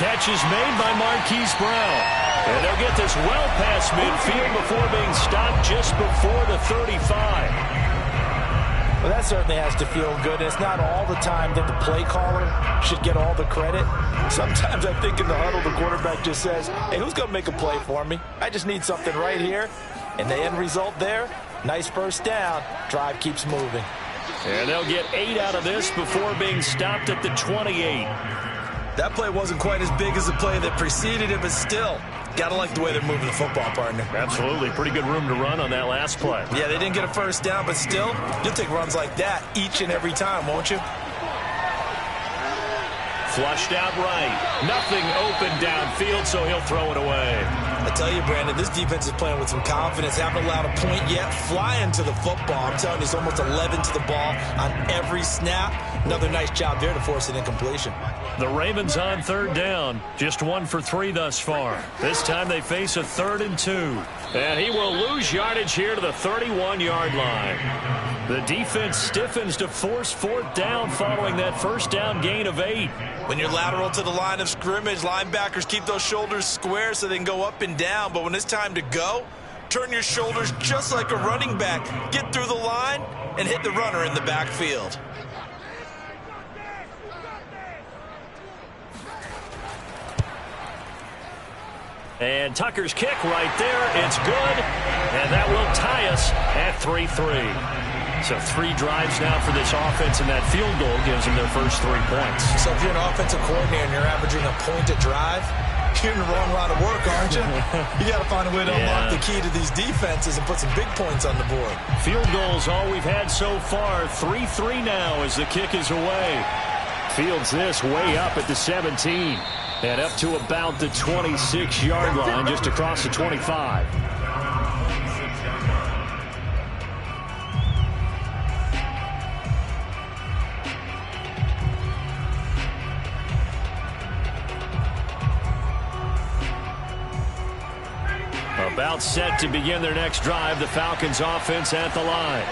Catch is made by Marquise Brown. And they'll get this well past midfield before being stopped just before the 35. Well, that certainly has to feel good. It's not all the time that the play caller should get all the credit. Sometimes I think in the huddle, the quarterback just says, hey, who's going to make a play for me? I just need something right here. And the end result there, nice first down. Drive keeps moving. And they'll get 8 out of this before being stopped at the 28. That play wasn't quite as big as the play that preceded it, but still, gotta like the way they're moving the football, partner. Absolutely. Pretty good room to run on that last play. Yeah, they didn't get a first down, but still, you'll take runs like that each and every time, won't you? Flushed out right. Nothing open downfield, so he'll throw it away. I tell you, Brandon, this defense is playing with some confidence. Haven't allowed a point yet. Flying to the football. I'm telling you, it's almost 11 to the ball on every snap. Another nice job there to force an incompletion. The Ravens on 3rd down. Just 1 for 3 thus far. This time they face a 3rd and 2. And he will lose yardage here to the 31-yard line. The defense stiffens to force 4th down following that first down gain of 8. When you're lateral to the line of scrimmage, linebackers keep those shoulders square so they can go up and down. But when it's time to go, turn your shoulders just like a running back. Get through the line and hit the runner in the backfield. And Tucker's kick right there. It's good. And that will tie us at 3-3. So 3 drives now for this offense, and that field goal gives them their first 3 points. So if you're an offensive coordinator and you're averaging a point a drive, you're in the wrong line of work, aren't you? You got to find a way to unlock the key to these defenses and put some big points on the board. Field goals all we've had so far. 3-3 now as the kick is away. Fields this way up at the 17. And up to about the 26-yard line, just across the 25. About set to begin their next drive, the Falcons offense at the line.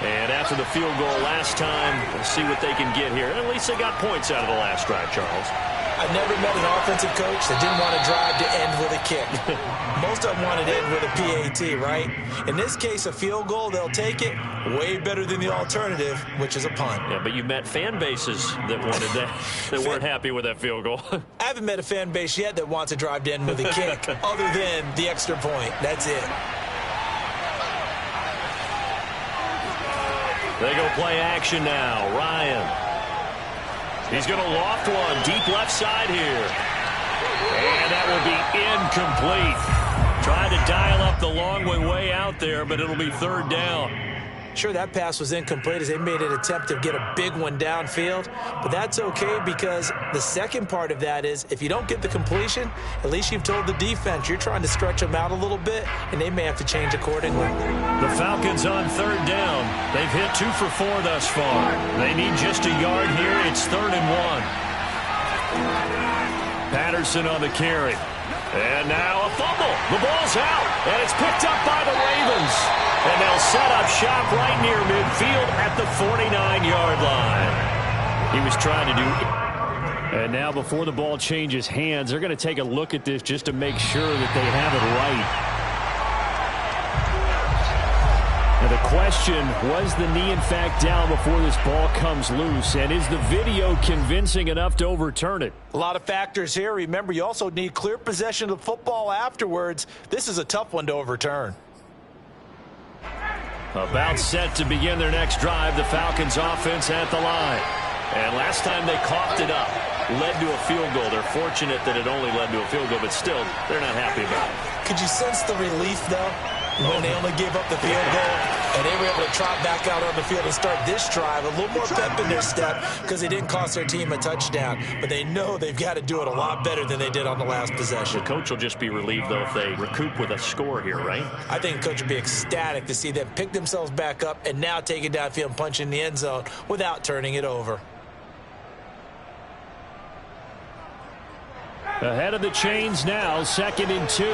And after the field goal last time, we'll see what they can get here. At least they got points out of the last drive, Charles. I never met an offensive coach that didn't want to drive to end with a kick. Most of them wanted to end with a PAT, right? In this case, a field goal, they'll take it. Way better than the alternative, which is a punt. Yeah, but you met fan bases that wanted that, that weren't happy with that field goal. I haven't met a fan base yet that wants to drive to end with a kick, other than the extra point. That's it. They go play action now. Ryan. He's going to loft one deep left side here. And that will be incomplete. Trying to dial up the long way out there, but it'll be third down. Sure, that pass was incomplete as they made an attempt to get a big one downfield, but that's okay because the second part of that is if you don't get the completion, at least you've told the defense you're trying to stretch them out a little bit, and they may have to change accordingly. The Falcons on third down. They've hit 2 for 4 thus far. They need just a yard here. It's 3rd and 1. Patterson on the carry. And now a fumble. The ball's out, and it's picked up by the Ravens. And they'll set up shop right near midfield at the 49-yard line. He was trying to do... And now before the ball changes hands, they're going to take a look at this just to make sure that they have it right. Now the question, was the knee in fact down before this ball comes loose? And is the video convincing enough to overturn it? A lot of factors here. Remember, you also need clear possession of the football afterwards. This is a tough one to overturn. About set to begin their next drive, the Falcons offense at the line. And last time they coughed it up, led to a field goal. They're fortunate that it only led to a field goal, but still, they're not happy about it. Could you sense the relief, though, when they only gave up the field goal and they were able to trot back out on the field and start this drive? A little more pep in their step because they didn't cost their team a touchdown, but they know they've got to do it a lot better than they did on the last possession. The coach will just be relieved, though, if they recoup with a score here, right? I think the coach will be ecstatic to see them pick themselves back up and now take it downfield and punch in the end zone without turning it over. Ahead of the chains now, 2nd and 2.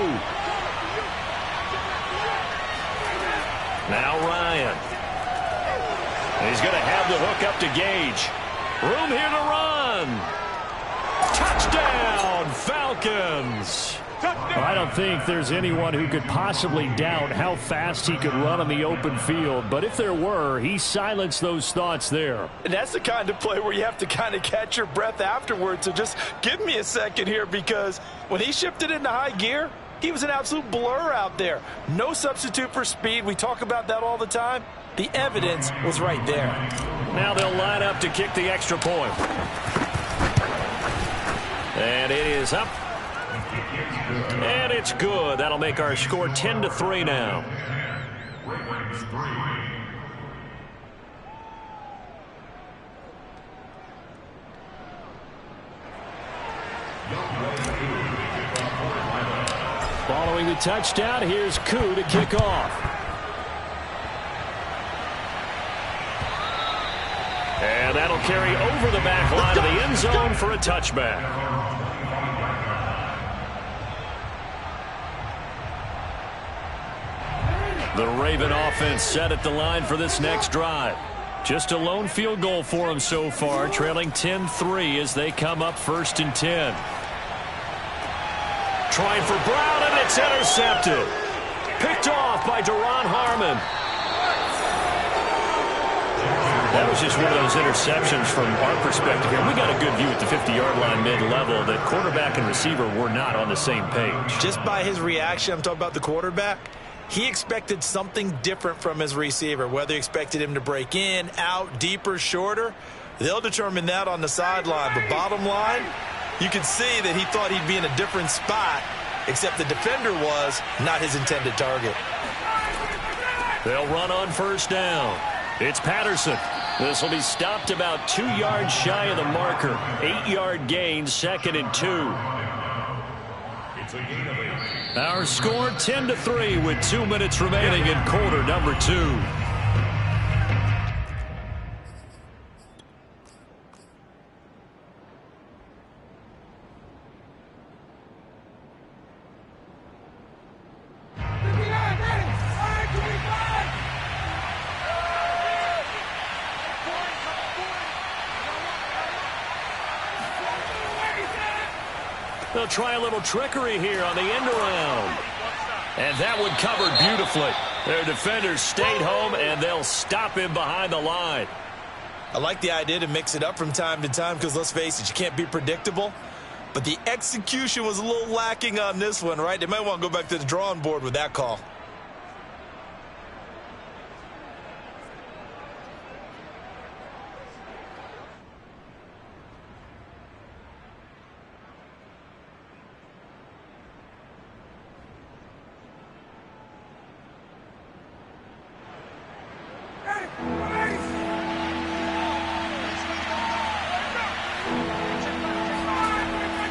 Now Ryan. He's going to have the hook up to Gage. Room here to run. Touchdown, Falcons. I don't think there's anyone who could possibly doubt how fast he could run on the open field. But if there were, he silenced those thoughts there. And that's the kind of play where you have to kind of catch your breath afterwards. So just give me a second here, because when he shifted into high gear, he was an absolute blur out there. No substitute for speed. We talk about that all the time. The evidence was right there. Now they'll line up to kick the extra point. And it is up. And it's good. That'll make our score 10-3 now. Following the touchdown, here's Koo to kick off. And that'll carry over the back line of the end zone for a touchback. The Raven offense set at the line for this next drive. Just a lone field goal for them so far, trailing 10-3 as they come up 1st and 10. Trying for Brown, and it's intercepted. Picked off by Deron Harmon. That was just one of those interceptions from our perspective here. We got a good view at the 50-yard line mid-level that quarterback and receiver were not on the same page. Just by his reaction, I'm talking about the quarterback, he expected something different from his receiver. Whether he expected him to break in, out, deeper, shorter, they'll determine that on the sideline. But bottom line, you can see that he thought he'd be in a different spot, except the defender was not his intended target. They'll run on 1st down. It's Patterson. This will be stopped about 2 yards shy of the marker. 8-yard gain, 2nd and 2. It's a gain of 8. Our score 10-3 with 2 minutes remaining in quarter number 2. They'll try a little trickery here on the end around. And that one covered beautifully. Their defenders stayed home, and they'll stop him behind the line. I like the idea to mix it up from time to time because, let's face it, you can't be predictable. But the execution was a little lacking on this one, right? They might want to go back to the drawing board with that call.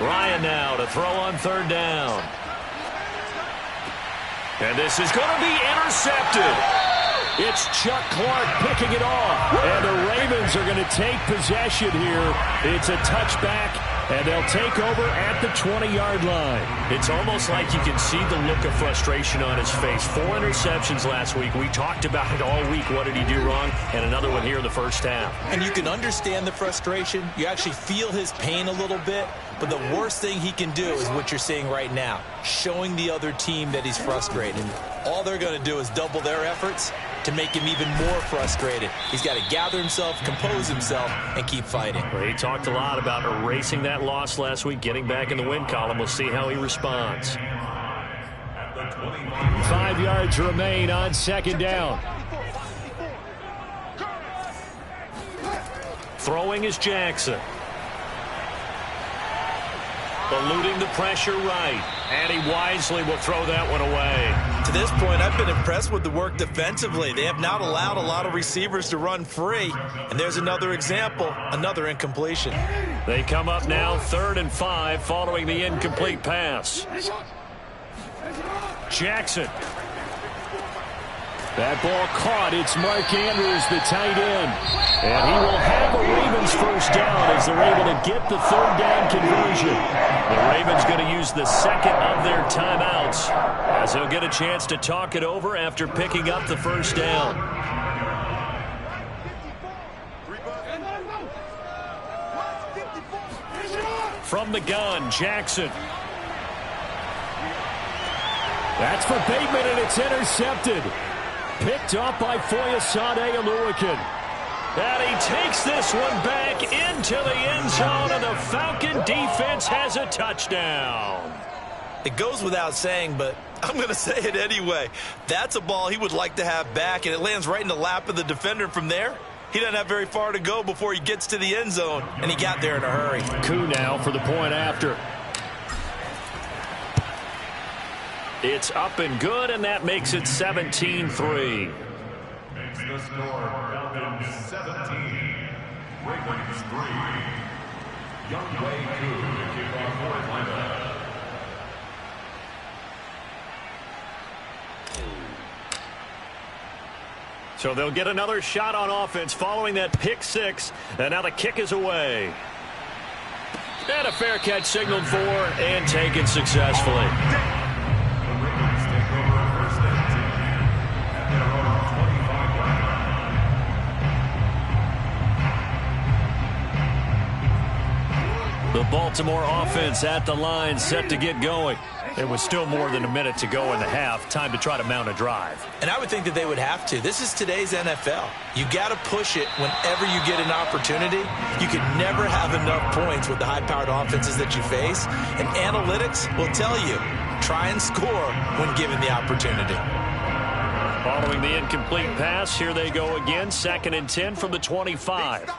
Ryan now to throw on third down. And this is going to be intercepted. It's Chuck Clark picking it off. And the Ravens are going to take possession here. It's a touchback, and they'll take over at the 20-yard line. It's almost like you can see the look of frustration on his face. 4 interceptions last week. We talked about it all week. What did he do wrong? And another one here in the first half. And you can understand the frustration. You actually feel his pain a little bit. But the worst thing he can do is what you're seeing right now, showing the other team that he's frustrated. All they're going to do is double their efforts to make him even more frustrated. He's got to gather himself, compose himself, and keep fighting. Well, he talked a lot about erasing that loss last week, getting back in the win column. We'll see how he responds. 5 yards remain on second down. Throwing is Jackson. Eluding the pressure right. And he wisely will throw that one away. To this point, I've been impressed with the work defensively. They have not allowed a lot of receivers to run free. And there's another example, another incompletion. They come up now 3rd and 5 following the incomplete pass. Jackson. That ball caught. It's Mark Andrews, the tight end. And he will have a Ravens first down as they're able to get the 3rd down conversion. The Ravens going to use the second of their timeouts as they'll get a chance to talk it over after picking up the first down. From the gun, Jackson. That's for Bateman, and it's intercepted. Picked up by Foyesade Oluwakin. And he takes this one back into the end zone, and the Falcon defense has a touchdown. It goes without saying, but I'm going to say it anyway. That's a ball he would like to have back, and it lands right in the lap of the defender. From there, he doesn't have very far to go before he gets to the end zone, and he got there in a hurry. Coup now for the point after. It's up and good, and that makes it 17-3. Makes the score Falcons 17, Ravens 3. Young Wei Koo to kick off for Atlanta. So they'll get another shot on offense following that pick 6, and now the kick is away. And a fair catch signaled for and taken successfully. The Baltimore offense at the line, set to get going. It was still more than a minute to go in the half. Time to try to mount a drive. And I would think that they would have to. This is today's NFL. You got to push it whenever you get an opportunity. You can never have enough points with the high-powered offenses that you face. And analytics will tell you, try and score when given the opportunity. Following the incomplete pass, here they go again. 2nd and 10 from the 25.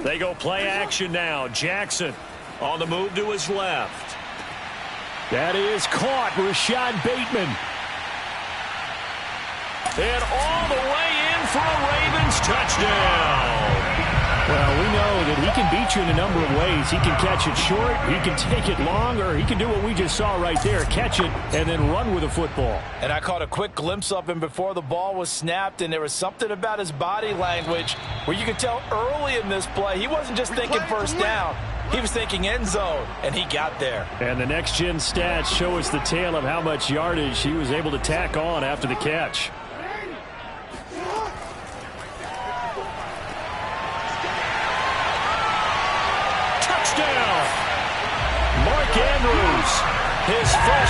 They go play action now. Jackson on the move to his left. That is caught. Rashad Bateman. And all the way in for a Ravens touchdown. Well, we know that he can beat you in a number of ways. He can catch it short, he can take it long, or he can do what we just saw right there, catch it and then run with the football. And I caught a quick glimpse of him before the ball was snapped, and there was something about his body language where you could tell early in this play he wasn't just thinking first down. He was thinking end zone, and he got there. And the next-gen stats show us the tale of how much yardage he was able to tack on after the catch.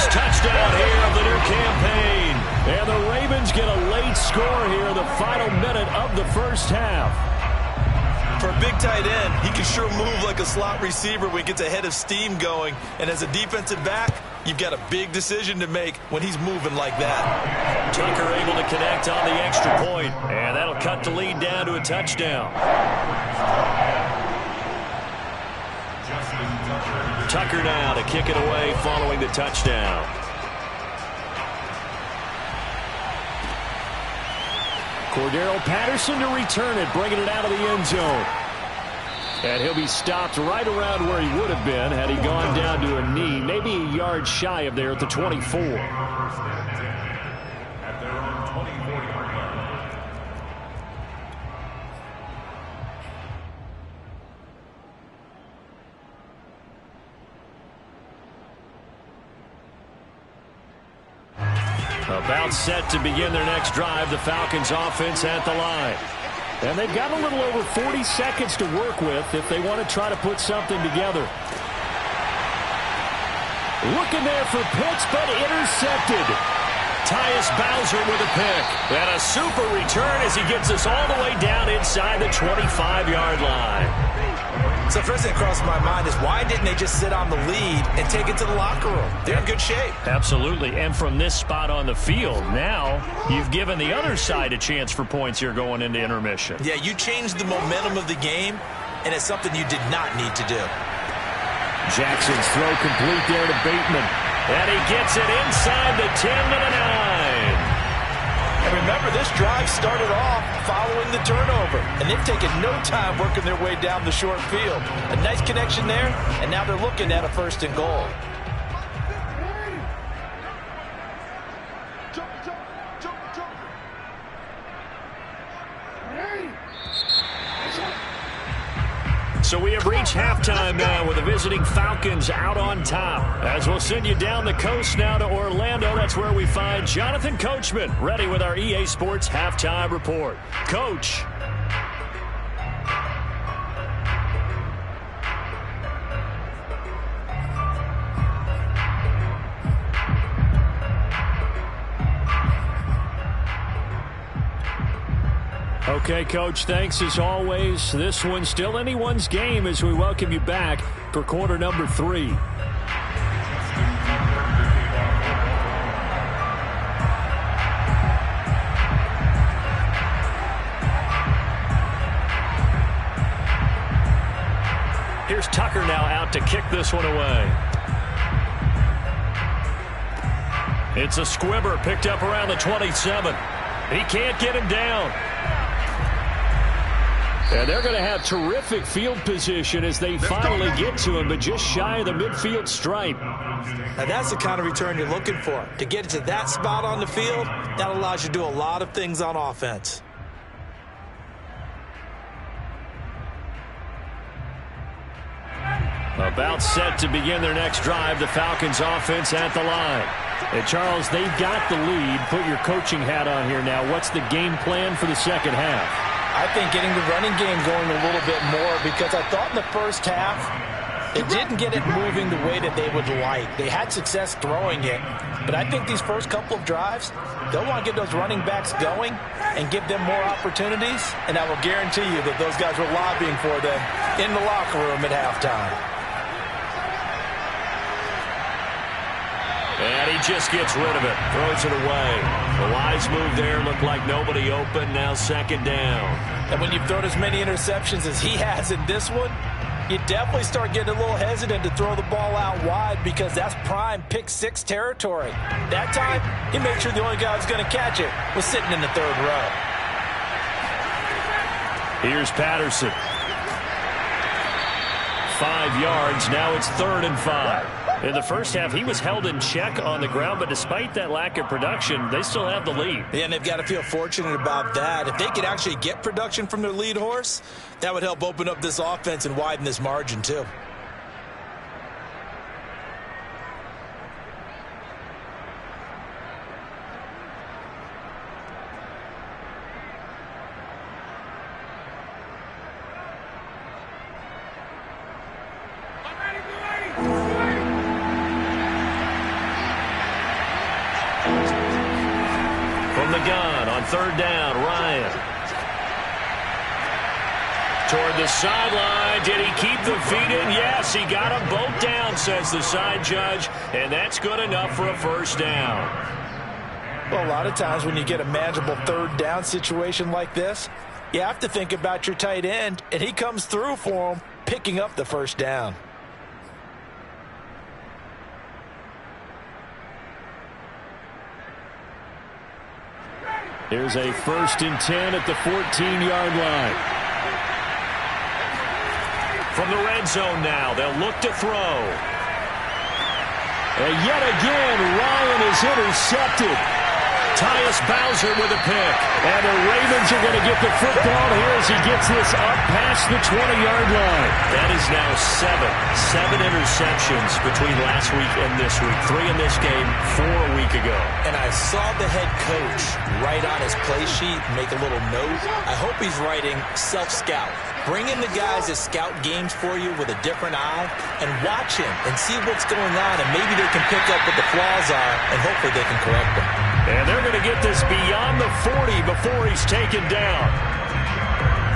first touchdown here of the new campaign. And the Ravens get a late score here in the final minute of the first half. For a big tight end, he can sure move like a slot receiver when he gets a head of steam going. And as a defensive back, you've got a big decision to make when he's moving like that. Tucker able to connect on the extra point, and that'll cut the lead down to a touchdown. Tucker now to kick it away following the touchdown. Cordero Patterson to return it, bringing it out of the end zone. And he'll be stopped right around where he would have been had he gone down to a knee, maybe a yard shy of there at the 24. At their own 24-yard line. About set to begin their next drive, the Falcons offense at the line. And they've got a little over 40 seconds to work with if they want to try to put something together. Looking there for Pitts, but intercepted. Tyus Bowser with a pick. And a super return as he gets us all the way down inside the 25-yard line. So first thing that crossed my mind is why didn't they just sit on the lead and take it to the locker room? They're in good shape. Absolutely. And from this spot on the field, now you've given the other side a chance for points here going into intermission. Yeah, you changed the momentum of the game, and it's something you did not need to do. Jackson's throw complete there to Bateman. And he gets it inside the 10 to the 9. And remember, this drive started off following the turnover, and they've taken no time working their way down the short field. A nice connection there, and now they're looking at a 1st and goal. So we have reached halftime now with the visiting Falcons out on top. As we'll send you down the coast now to Orlando, that's where we find Jonathan Coachman, ready with our EA Sports Halftime Report. Coach. Okay, Coach, thanks as always. This one's still anyone's game as we welcome you back for quarter number 3. Here's Tucker now out to kick this one away. It's a squibber picked up around the 27. He can't get him down. And they're going to have terrific field position as they finally get to him, but just shy of the midfield stripe. Now that's the kind of return you're looking for. To get to that spot on the field, that allows you to do a lot of things on offense. About set to begin their next drive, the Falcons offense at the line. And Charles, they've got the lead. Put your coaching hat on here now. What's the game plan for the second half? I think getting the running game going a little bit more, because I thought in the first half they didn't get it moving the way that they would like. They had success throwing it, but I think these first couple of drives, they'll want to get those running backs going and give them more opportunities, and I will guarantee you that those guys were lobbying for them in the locker room at halftime. And he just gets rid of it, throws it away. The wise move there, looked like nobody open, now 2nd down. And when you've thrown as many interceptions as he has in this one, you definitely start getting a little hesitant to throw the ball out wide, because that's prime pick 6 territory. That time, he made sure the only guy who was going to catch it was sitting in the 3rd row. Here's Patterson. 5 yards, now it's 3rd and 5. In the first half, he was held in check on the ground, but despite that lack of production, they still have the lead. Yeah, and they've got to feel fortunate about that. If they could actually get production from their lead horse, that would help open up this offense and widen this margin too. the gun on third down. Ryan. Toward the sideline. Did he keep the feet in? Yes, he got them both down, says the side judge. And that's good enough for a first down. Well, a lot of times when you get a manageable third down situation like this, you have to think about your tight end, and he comes through for him, picking up the first down. Here's a 1st and 10 at the 14-yard line. From the red zone now, they'll look to throw. And yet again, Ryan is intercepted. Tyus Bowser with a pick. And the Ravens are going to get the football here as he gets this up past the 20-yard line. That is now 7 interceptions between last week and this week. 3 in this game, 4 a week ago. And I saw the head coach write on his play sheet, make a little note. I hope he's writing self-scout. Bring in the guys that scout games for you with a different eye and watch him and see what's going on, and maybe they can pick up what the flaws are, and hopefully they can correct them. And they're going to get this beyond the 40 before he's taken down.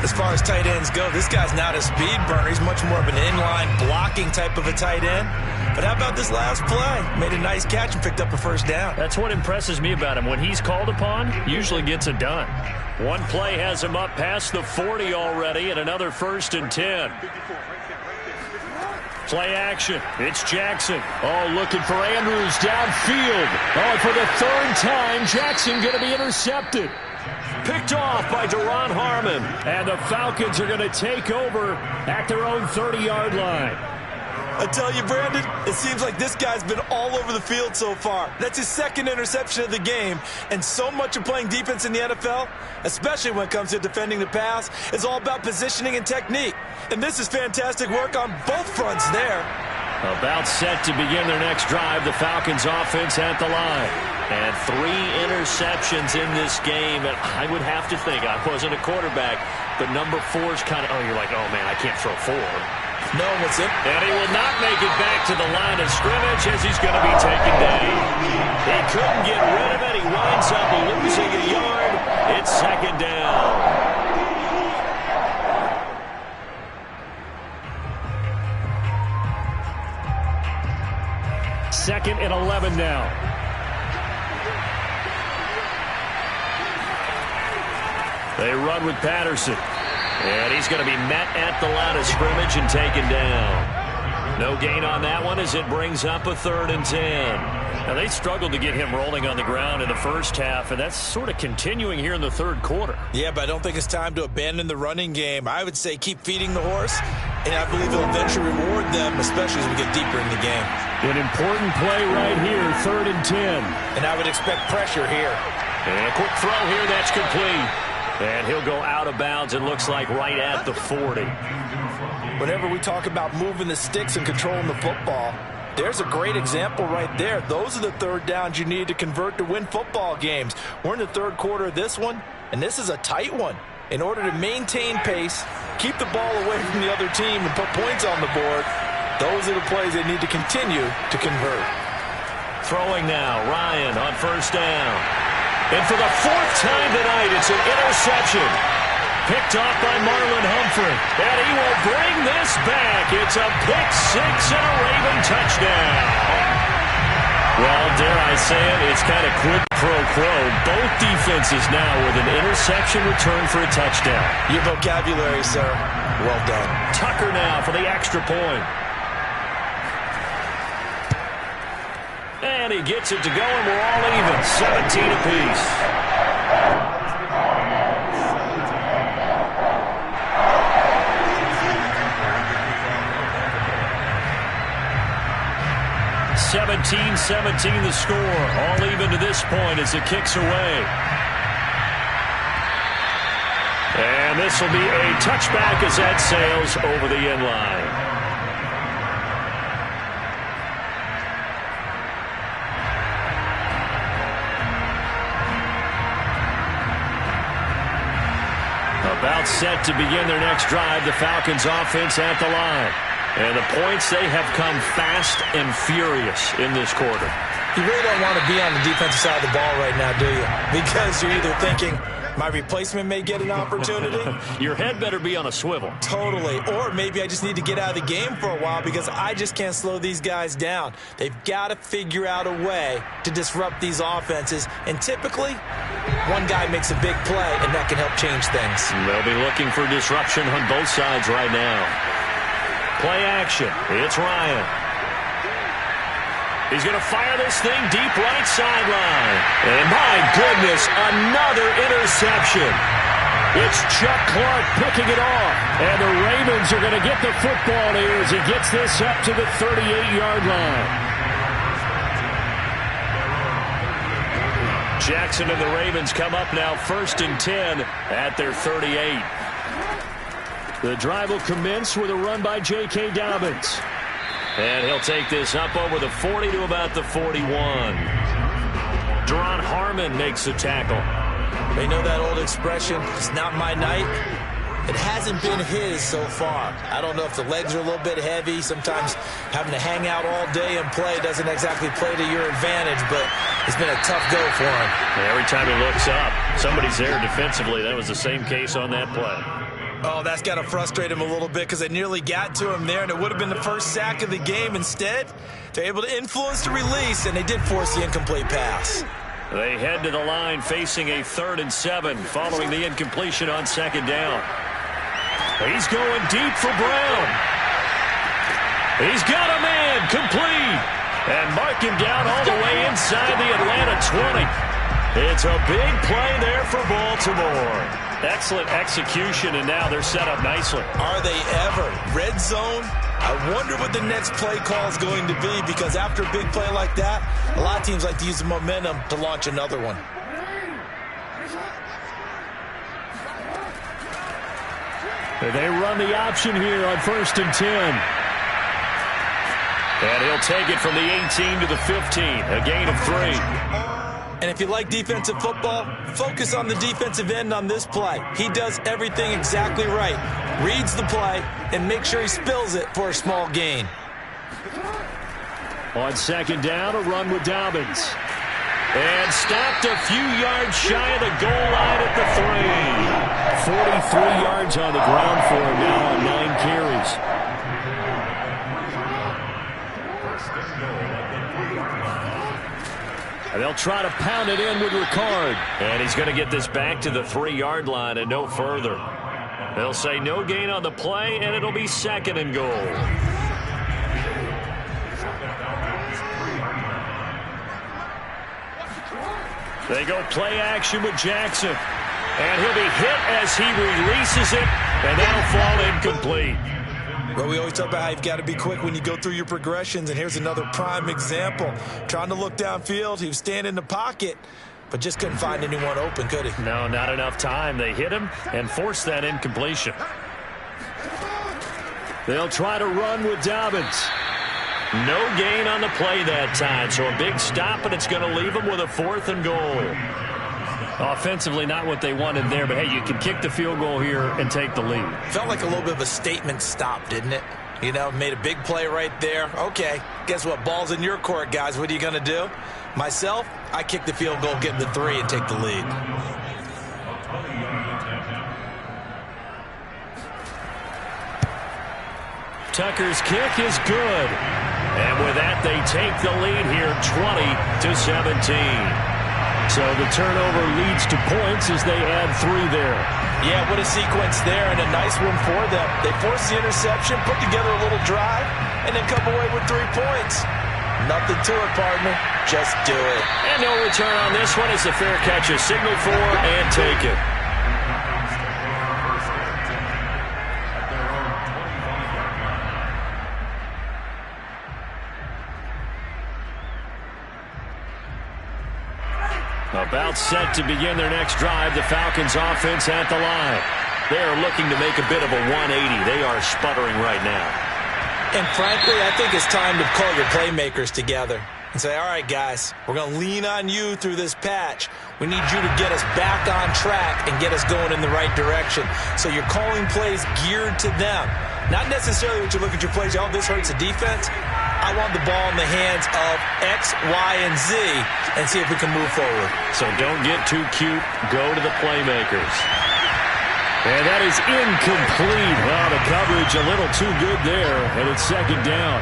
As far as tight ends go, this guy's not a speed burner. He's much more of an inline blocking type of a tight end. But how about this last play? Made a nice catch and picked up a first down. That's what impresses me about him. When he's called upon, usually gets it done. One play has him up past the 40 already, and another 1st and 10. Play action. It's Jackson. Oh, looking for Andrews downfield. Oh, for the 3rd time, Jackson going to be intercepted. Picked off by Deron Harmon. And the Falcons are going to take over at their own 30-yard line. I tell you, Brandon, it seems like this guy's been all over the field so far. That's his 2nd interception of the game. And so much of playing defense in the NFL, especially when it comes to defending the pass, is all about positioning and technique. And this is fantastic work on both fronts there. About set to begin their next drive, the Falcons offense at the line. And 3 interceptions in this game. And I would have to think, I wasn't a quarterback, but number 4 is kind of, oh, you're like, oh, man, I can't throw 4. No, what's it? And he will not make it back to the line of scrimmage as he's going to be taken down. He couldn't get rid of it. He winds up losing a yard. It's 2nd down. Second and 11 now. They run with Patterson. And he's going to be met at the line of scrimmage and taken down. No gain on that one as it brings up a 3rd and 10. Now, they struggled to get him rolling on the ground in the first half, and that's sort of continuing here in the 3rd quarter. Yeah, but I don't think it's time to abandon the running game. I would say keep feeding the horse, and I believe it'll eventually reward them, especially as we get deeper in the game. An important play right here, 3rd and 10. And I would expect pressure here. And a quick throw here, that's complete. And he'll go out of bounds, it looks like, right at the 40. Whenever we talk about moving the sticks and controlling the football, there's a great example right there. Those are the 3rd downs you need to convert to win football games. We're in the 3rd quarter of this one, and this is a tight one. In order to maintain pace, keep the ball away from the other team, and put points on the board, those are the plays they need to continue to convert. Throwing now, Ryan on 1st down. And for the 4th time tonight, it's an interception. Picked off by Marlon Humphrey. And he will bring this back. It's a pick 6 and a Raven touchdown. Well, dare I say it, it's kind of quid pro quo. Both defenses now with an interception return for a touchdown. Your vocabulary, sir. Well done. Tucker now for the extra point. And he gets it to go, and we're all even. 17 apiece. (17-17) the score. All even to this point as it kicks away. And this will be a touchback as that sails over the end line. About set to begin their next drive, the Falcons offense at the line. And the points, they have come fast and furious in this quarter. You really don't want to be on the defensive side of the ball right now, do you? Because you're either thinking, my replacement may get an opportunity. Your head better be on a swivel. Totally. Or maybe I just need to get out of the game for a while because I just can't slow these guys down. They've got to figure out a way to disrupt these offenses. And typically, one guy makes a big play, and that can help change things. They'll be looking for disruption on both sides right now. Play action. It's Ryan. He's going to fire this thing deep right sideline. And my goodness, another interception. It's Chuck Clark picking it off. And the Ravens are going to get the football here as he gets this up to the 38-yard line. Jackson and the Ravens come up now 1st and 10 at their 38. The drive will commence with a run by J.K. Dobbins. And he'll take this up over the 40 to about the 41. Deron Harmon makes the tackle. They know that old expression, it's not my night. It hasn't been his so far. I don't know if the legs are a little bit heavy. Sometimes having to hang out all day and play doesn't exactly play to your advantage, but it's been a tough go for him. Every time he looks up, somebody's there defensively. That was the same case on that play. Oh, that's got to frustrate him a little bit because they nearly got to him there, and it would have been the first sack of the game. Instead, they're able to influence the release, and they did force the incomplete pass. They head to the line facing a 3rd and 7 following the incompletion on 2nd down. He's going deep for Brown. He's got a man complete. And mark him down all the way inside the Atlanta 20. It's a big play there for Baltimore. Excellent execution, and now they're set up nicely. Are they ever? Red zone? I wonder what the next play call is going to be, because after a big play like that, a lot of teams like to use the momentum to launch another one. They run the option here on 1st and 10. And he'll take it from the 18 to the 15, a gain of 3. And if you like defensive football, focus on the defensive end on this play. He does everything exactly right. Reads the play and makes sure he spills it for a small gain. On 2nd down, a run with Dobbins. And stopped a few yards shy of the goal line at the 3. 43 yards on the ground for him now on 9 carries. And they'll try to pound it in with Ricard. And he's going to get this back to the 3-yard line and no further. They'll say no gain on the play, and it'll be 2nd and goal. They go play action with Jackson. And he'll be hit as he releases it, and that'll fall incomplete. Well, we always talk about how you've got to be quick when you go through your progressions, and here's another prime example. Trying to look downfield, he was standing in the pocket, but just couldn't find anyone open, could he? No, not enough time. They hit him and forced that incompletion. They'll try to run with Dobbins. No gain on the play that time, so a big stop, and it's going to leave them with a 4th and goal. Offensively, not what they wanted there, but hey, you can kick the field goal here and take the lead. Felt like a little bit of a statement stop, didn't it? You know, made a big play right there. Okay, guess what? Ball's in your court, guys. What are you going to do? Myself, I kick the field goal, get the 3, and take the lead. Tucker's kick is good. And with that, they take the lead here 20-17. So the turnover leads to points as they add 3 there. Yeah, what a sequence there, and a nice one for them. They force the interception, put together a little drive, and then come away with 3 points. Nothing to it, partner. Just do it. And no return on this one as the fair catch is signaled for and taken. About set to begin their next drive, the Falcons offense at the line. They are looking to make a bit of a 180. They are sputtering right now. And frankly, I think it's time to call your playmakers together and say, all right, guys, we're going to lean on you through this patch. We need you to get us back on track and get us going in the right direction. So you're calling plays geared to them. Not necessarily when you look at your plays, oh, this hurts the defense. I want the ball in the hands of X, Y, and Z and see if we can move forward. So don't get too cute. Go to the playmakers. And that is incomplete. Well, the coverage a little too good there, and it's second down.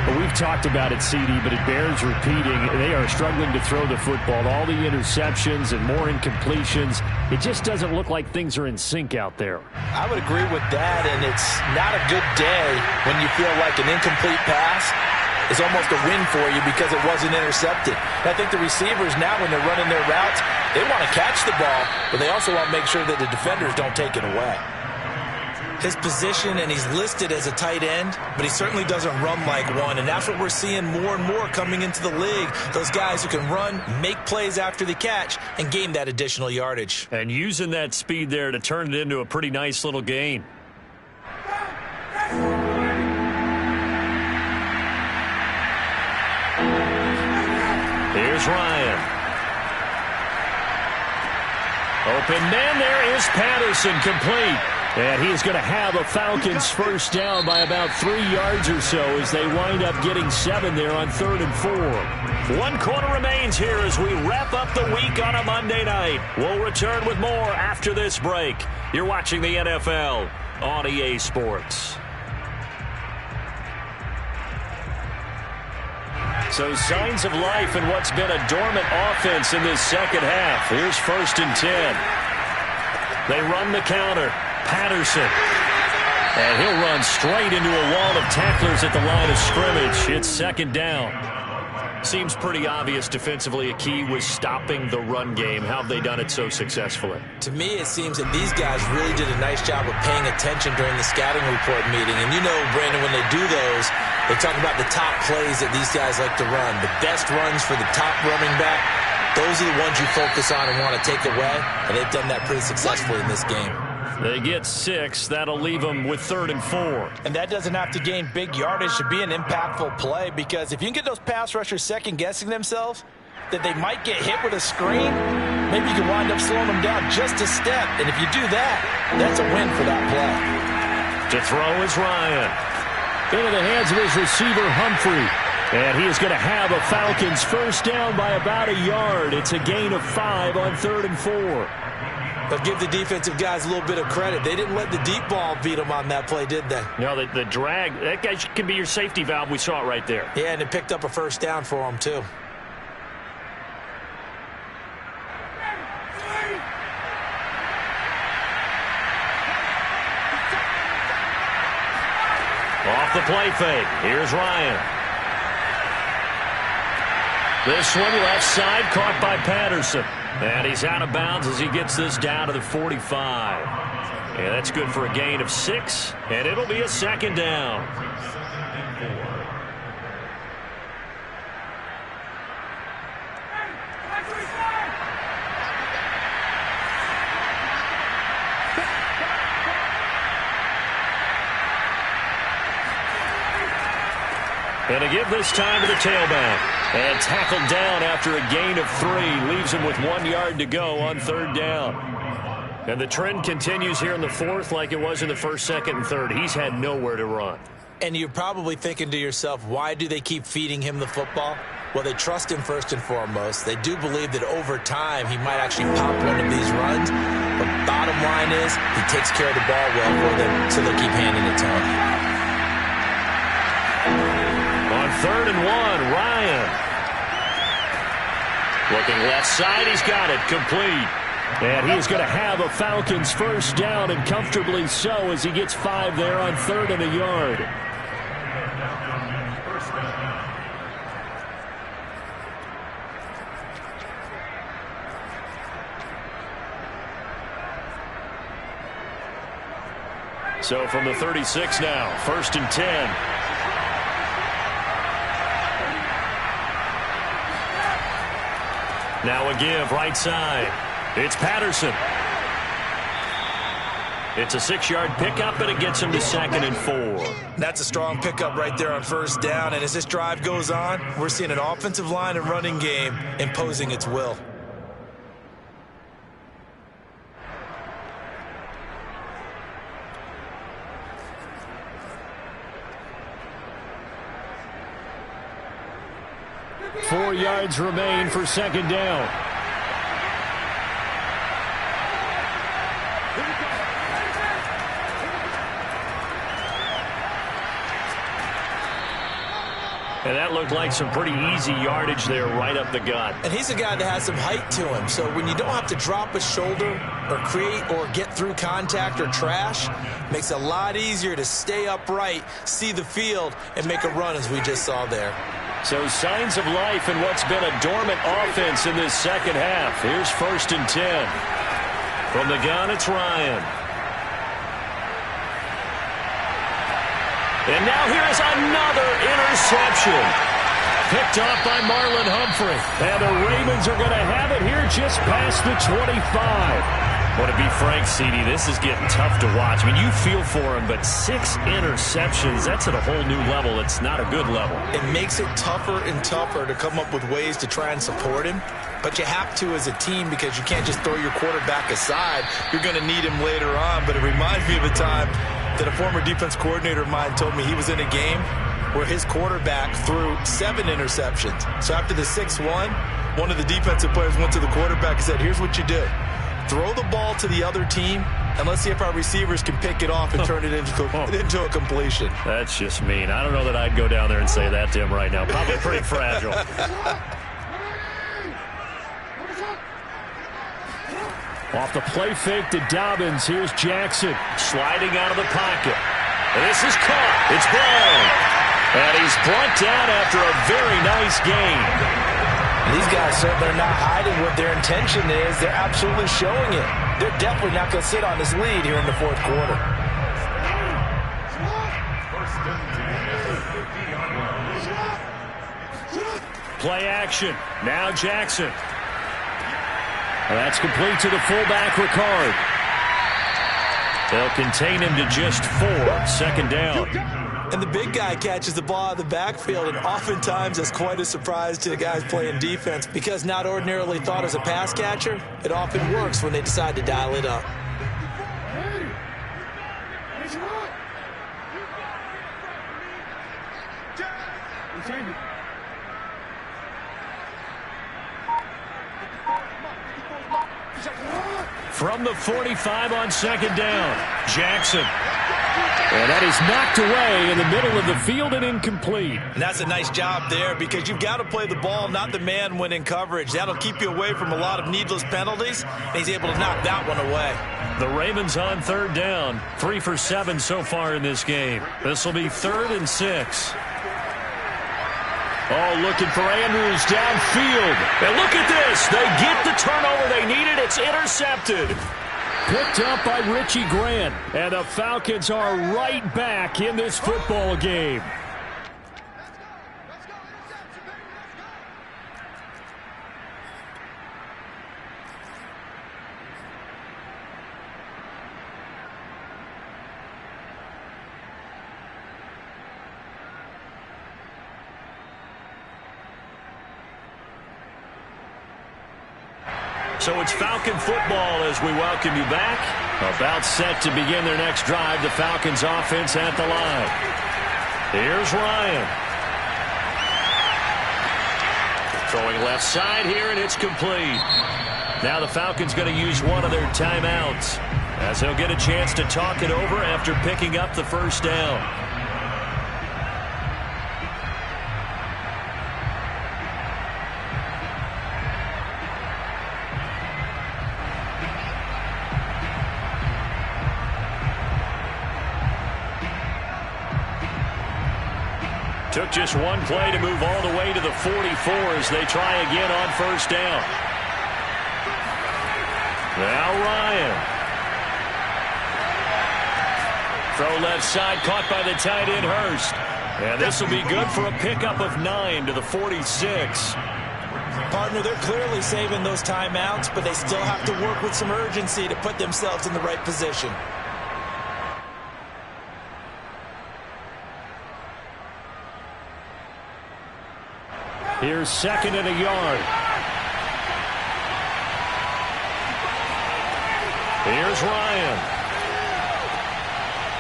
Well, we've talked about it, CD, but it bears repeating. They are struggling to throw the football. All the interceptions and more incompletions. It just doesn't look like things are in sync out there. I would agree with that, and it's not a good day when you feel like an incomplete pass is almost a win for you because it wasn't intercepted. And I think the receivers now, when they're running their routes, they want to catch the ball, but they also want to make sure that the defenders don't take it away. His position, and he's listed as a tight end, but he certainly doesn't run like one, and that's what we're seeing more and more coming into the league. Those guys who can run, make plays after the catch, and gain that additional yardage. And using that speed there to turn it into a pretty nice little gain. Here's Ryan. Open man, there is Patterson, complete. And he's going to have a Falcons first down by about 3 yards or so as they wind up getting 7 there on 3rd and 4. 1 quarter remains here as we wrap up the week on a Monday night. We'll return with more after this break. You're watching the NFL on EA Sports. So signs of life in what's been a dormant offense in this second half. Here's 1st and 10. They run the counter. Patterson. And he'll run straight into a wall of tacklers at the line of scrimmage. It's 2nd down. Seems pretty obvious defensively a key was stopping the run game. How have they done it so successfully? To me, it seems that these guys really did a nice job of paying attention during the scouting report meeting. And you know, Brandon, when they do those, they talk about the top plays that these guys like to run. The best runs for the top running back, those are the ones you focus on and want to take away. And they've done that pretty successfully in this game. They get 6. That'll leave them with 3rd and 4. And that doesn't have to gain big yardage to be an impactful play, because if you can get those pass rushers second-guessing themselves, that they might get hit with a screen, maybe you can wind up slowing them down just a step. And if you do that, that's a win for that play. To throw is Ryan. Into the hands of his receiver, Humphrey. And he is going to have a Falcons first down by about a yard. It's a gain of 5 on 3rd and 4. But give the defensive guys a little bit of credit. They didn't let the deep ball beat them on that play, did they? No, the drag, that guy can be your safety valve. We saw it right there. Yeah, and it picked up a first down for them, too. Off the play fake. Here's Ryan. This one left side, caught by Patterson. And he's out of bounds as he gets this down to the 45. And that's good for a gain of 6. And it'll be a 2nd down. And a give this time to the tailback. And tackled down after a gain of 3. Leaves him with 1 yard to go on 3rd down. And the trend continues here in the 4th like it was in the 1st, 2nd, and 3rd. He's had nowhere to run. And you're probably thinking to yourself, why do they keep feeding him the football? Well, they trust him first and foremost. They do believe that over time he might actually pop one of these runs. But bottom line is he takes care of the ball well for them, so they'll keep handing it to him. On 3rd and 1, Ryan. Looking left side, he's got it, complete. And he's going to have a Falcons first down, and comfortably so as he gets 5 there on 3rd and a yard. So from the 36 now, 1st and 10. Now a give right side. It's Patterson. It's a 6-yard pickup, and it gets him to 2nd and 4. That's a strong pickup right there on first down. And as this drive goes on, we're seeing an offensive line and running game imposing its will. 4 yards remain for second down. And that looked like some pretty easy yardage there right up the gut. And he's a guy that has some height to him. So when you don't have to drop a shoulder or create or get through contact or trash, makes it a lot easier to stay upright, see the field, and make a run as we just saw there. So signs of life in what's been a dormant offense in this second half. Here's 1st and 10. From the gun, it's Ryan. And now here is another interception. Picked off by Marlon Humphrey. And the Ravens are going to have it here just past the 25. Well, to be frank, CD, this is getting tough to watch. I mean, you feel for him, but 6 interceptions, that's at a whole new level. It's not a good level. It makes it tougher and tougher to come up with ways to try and support him. But you have to as a team because you can't just throw your quarterback aside. You're going to need him later on. But it reminds me of a time that a former defense coordinator of mine told me he was in a game where his quarterback threw 7 interceptions. So after the 6-1, one of the defensive players went to the quarterback and said, here's what you do. Throw the ball to the other team, and let's see if our receivers can pick it off and turn it into a completion. That's just mean. I don't know that I'd go down there and say that to him right now. Probably pretty fragile. Off the play fake to Dobbins. Here's Jackson sliding out of the pocket. And this is caught. It's blown. And he's brought down after a very nice gain. These guys certainly are not hiding what their intention is. They're absolutely showing it. They're definitely not going to sit on this lead here in the 4th quarter. Play action. Now Jackson. And that's complete to the fullback, Ricard. They'll contain him to just 4. 2nd down. And the big guy catches the ball out of the backfield, and oftentimes that's quite a surprise to the guys playing defense because not ordinarily thought as a pass catcher, it often works when they decide to dial it up. From the 45 on 2nd down, Jackson. And that is knocked away in the middle of the field and incomplete. And that's a nice job there because you've got to play the ball, not the man when in coverage. That'll keep you away from a lot of needless penalties, and he's able to knock that one away. The Ravens on 3rd down. 3 for 7 so far in this game. This will be 3rd and 6. Oh, looking for Andrews downfield. And look at this. They get the turnover they needed. It's intercepted. Picked up by Richie Grant. And the Falcons are right back in this football game. So it's Falcon football as we welcome you back. About set to begin their next drive. The Falcons offense at the line. Here's Ryan. Throwing left side here, and it's complete. Now the Falcons going to use one of their timeouts as they'll get a chance to talk it over after picking up the 1st down. Took just one play to move all the way to the 44 as they try again on 1st down. Now Ryan. Throw left side, caught by the tight end Hurst. And this will be good for a pickup of 9 to the 46. Partner, they're clearly saving those timeouts, but they still have to work with some urgency to put themselves in the right position. Here's 2nd and a yard. Here's Ryan.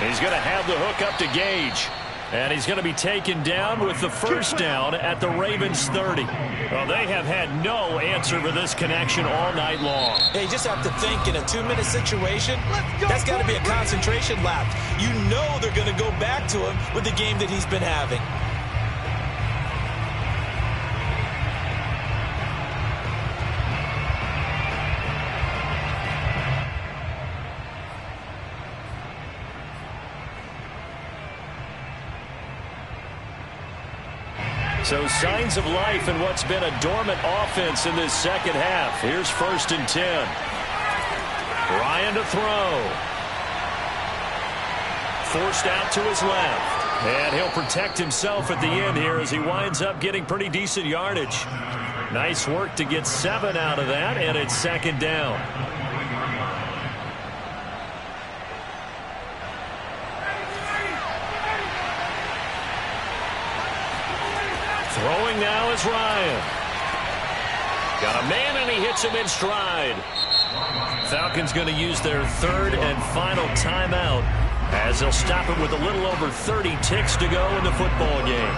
He's going to have the hook up to Gage. And he's going to be taken down with the first down at the Ravens' 30. Well, they have had no answer for this connection all night long. Hey, you just have to think in a 2-minute situation, that's got to be a concentration lapse. You know they're going to go back to him with the game that he's been having. So signs of life in what's been a dormant offense in this second half. Here's 1st and 10. Ryan to throw. Forced out to his left. And he'll protect himself at the end here as he winds up getting pretty decent yardage. Nice work to get 7 out of that, and it's 2nd down. Throwing now is Ryan. Got a man, and he hits him in stride. Falcons going to use their 3rd and final timeout as they'll stop it with a little over 30 ticks to go in the football game.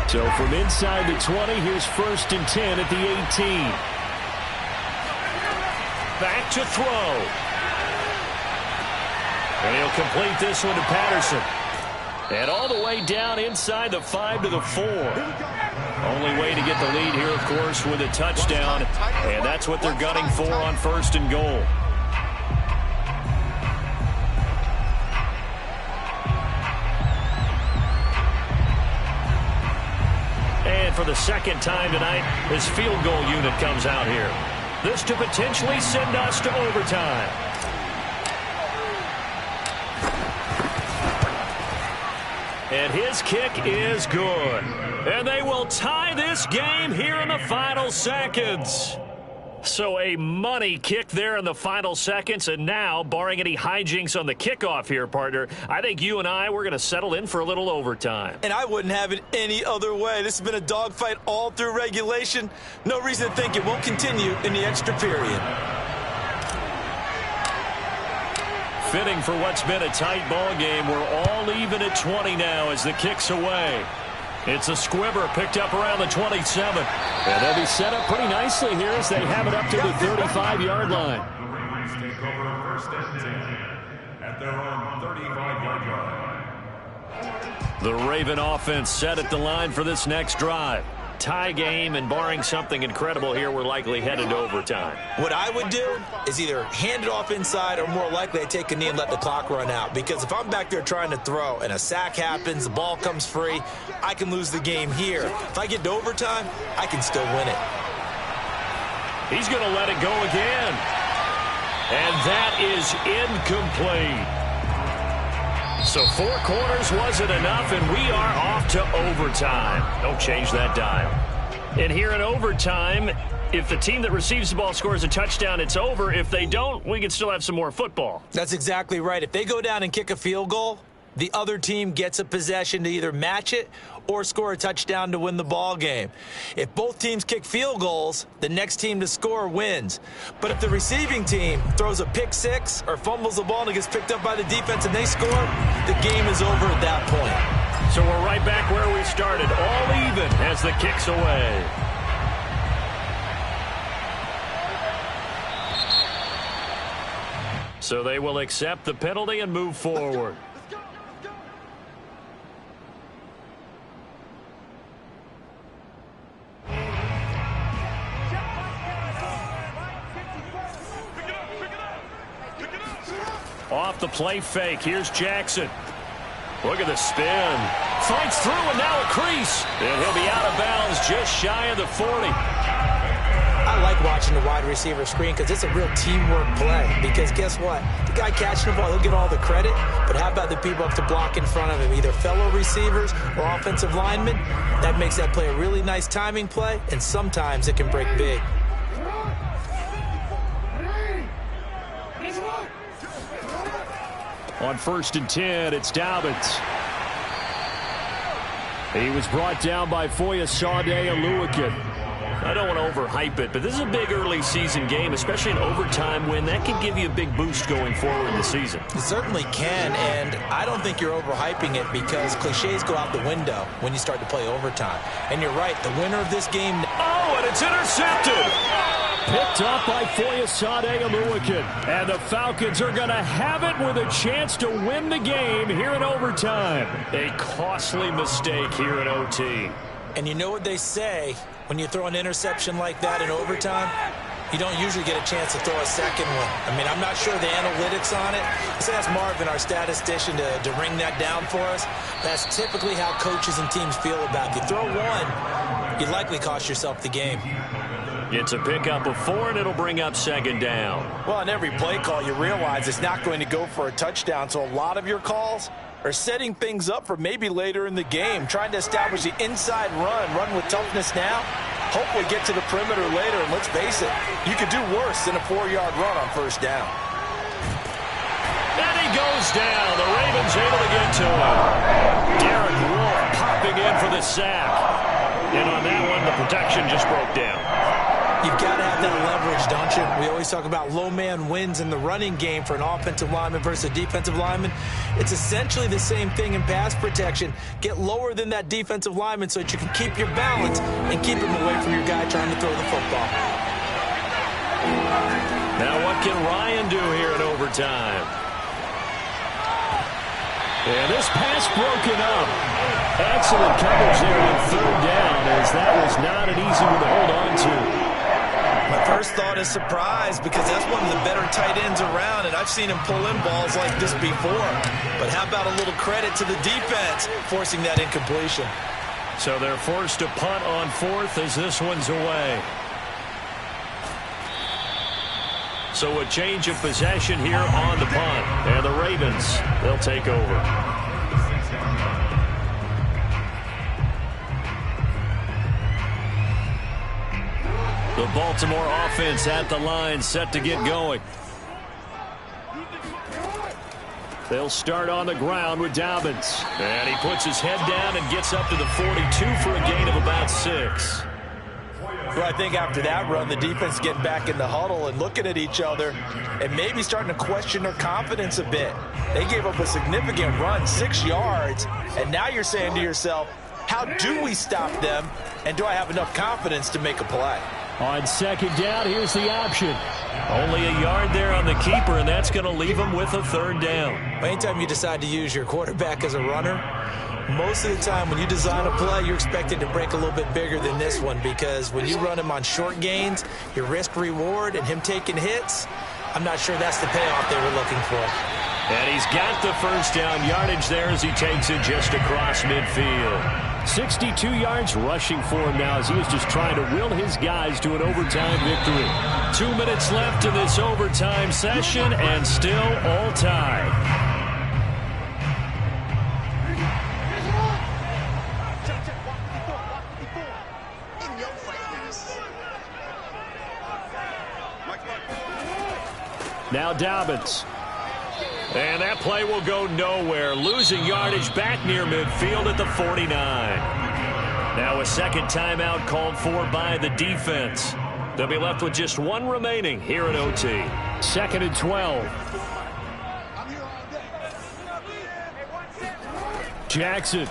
So from inside the 20, here's 1st and 10 at the 18. Back to throw. And he'll complete this one to Patterson. And all the way down inside the 5 to the 4. Only way to get the lead here, of course, with a touchdown. And that's what they're gunning for on 1st and goal. And for the 2nd time tonight, his field goal unit comes out here. This to potentially send us to overtime. And his kick is good. And they will tie this game here in the final seconds. So a money kick there in the final seconds. And now, barring any hijinks on the kickoff here, partner, I think you and we're going to settle in for a little overtime. And I wouldn't have it any other way. This has been a dogfight all through regulation. No reason to think it won't continue in the extra period. Fitting for what's been a tight ball game. We're all even at 20 now as the kick's away. It's a squibber picked up around the 27. And they'll be set up pretty nicely here as they have it up to the 35-yard line. The Ravens take over 1st and 10 at their own 35-yard line. The Raven offense set at the line for this next drive. Tie game, and barring something incredible here, we're likely headed to overtime. What I would do is either hand it off inside or more likely I take a knee and let the clock run out. Because if I'm back there trying to throw and a sack happens, the ball comes free, I can lose the game here. If I get to overtime, I can still win it. He's going to let it go again. And that is incomplete. So 4 quarters wasn't enough, and we are off to overtime. Don't change that dial. And here in overtime, if the team that receives the ball scores a touchdown, it's over. If they don't, we can still have some more football. That's exactly right. If they go down and kick a field goal, the other team gets a possession to either match it or score a touchdown to win the ball game. If both teams kick field goals, the next team to score wins. But if the receiving team throws a pick six or fumbles the ball and it gets picked up by the defense and they score, the game is over at that point. So we're right back where we started, all even as the kick's away. So they will accept the penalty and move forward. Off the play fake. Here's Jackson. Look at the spin. Fights through and now a crease. And he'll be out of bounds just shy of the 40. I like watching the wide receiver screen because it's a real teamwork play. Because guess what? The guy catching the ball, he'll get all the credit. But how about the people up to block in front of him? Either fellow receivers or offensive linemen. That makes that play a really nice timing play. And sometimes it can break big. On 1st and 10, it's Dobbins. He was brought down by Foyesade Oluwakin. I don't want to overhype it, but this is a big early season game, especially an overtime win. That can give you a big boost going forward in the season. It certainly can, and I don't think you're overhyping it because cliches go out the window when you start to play overtime. And you're right, the winner of this game... Oh, and it's intercepted! Picked up by Foyesade Aluakin. And the Falcons are going to have it with a chance to win the game here in overtime. A costly mistake here in OT. And you know what they say, when you throw an interception like that in overtime, you don't usually get a chance to throw a second one. I mean, I'm not sure the analytics on it. Let's ask Marvin, our statistician, to ring that down for us. That's typically how coaches and teams feel about it. You throw one, you likely cost yourself the game. It's a pickup of 4, and it'll bring up second down. Well, on every play call, you realize it's not going to go for a touchdown, so a lot of your calls are setting things up for maybe later in the game, trying to establish the inside run with toughness now, hopefully get to the perimeter later, and let's face it, you could do worse than a 4-yard run on first down. And he goes down. The Ravens able to get to him. Derek Wolfe popping in for the sack. And on that one, the protection just broke down. You've got to have that leverage, don't you? We always talk about low man wins in the running game for an offensive lineman versus a defensive lineman. It's essentially the same thing in pass protection. Get lower than that defensive lineman so that you can keep your balance and keep him away from your guy trying to throw the football. Now what can Ryan do here in overtime? And this pass broken up. Excellent coverage there on third down, as that was not an easy one to hold on to. My first thought is surprise, because that's one of the better tight ends around, and I've seen him pull in balls like this before. But how about a little credit to the defense forcing that incompletion? So they're forced to punt on 4th as this one's away. So a change of possession here on the punt. And the Ravens, they'll take over. The Baltimore offense at the line, set to get going. They'll start on the ground with Dobbins. And he puts his head down and gets up to the 42 for a gain of about 6. Well, I think after that run, the defense getting back in the huddle and looking at each other and maybe starting to question their confidence a bit. They gave up a significant run, 6 yards, and now you're saying to yourself, how do we stop them, and do I have enough confidence to make a play? On second down, here's the option. Only a yard there on the keeper, and that's going to leave him with a third down. Anytime you decide to use your quarterback as a runner, most of the time when you design a play, you're expected to break a little bit bigger than this one, because when you run him on short gains, your risk-reward and him taking hits, I'm not sure that's the payoff they were looking for. And he's got the first down yardage there as he takes it just across midfield. 62 yards rushing for him now as he is just trying to will his guys to an overtime victory. 2 minutes left in this overtime session, and still all tied. Now Dobbins. And that play will go nowhere. Losing yardage back near midfield at the 49. Now a second timeout called for by the defense. They'll be left with just one remaining here at OT. 2nd and 12. Jackson.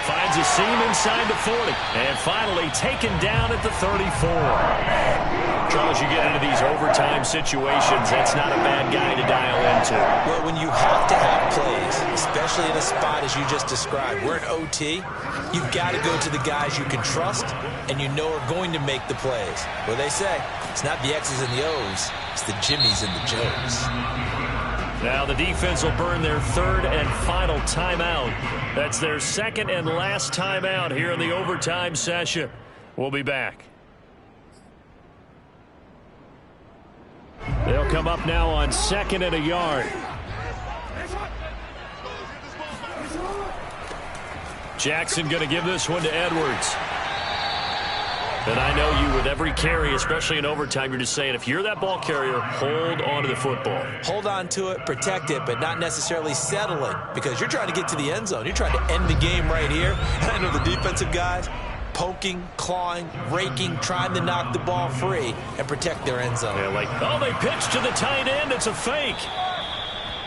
Finds a seam inside the 40. And finally taken down at the 34. Charles, you get into these overtime situations, that's not a bad guy to dial into. Well, when you have to have plays, especially in a spot as you just described, we're in OT, you've got to go to the guys you can trust and you know are going to make the plays. Well, they say, it's not the X's and the O's, it's the Jimmies and the Joes. Now the defense will burn their third and final timeout. That's their second and last timeout here in the overtime session. We'll be back. They'll come up now on 2nd and a yard. Jackson going to give this one to Edwards. And I know you, with every carry, especially in overtime, you're just saying, if you're that ball carrier, hold on to the football. Hold on to it, protect it, but not necessarily settle it, because you're trying to get to the end zone. You're trying to end the game right here. I know the defensive guys, poking, clawing, raking, trying to knock the ball free and protect their end zone. Yeah, they pitch to the tight end. It's a fake.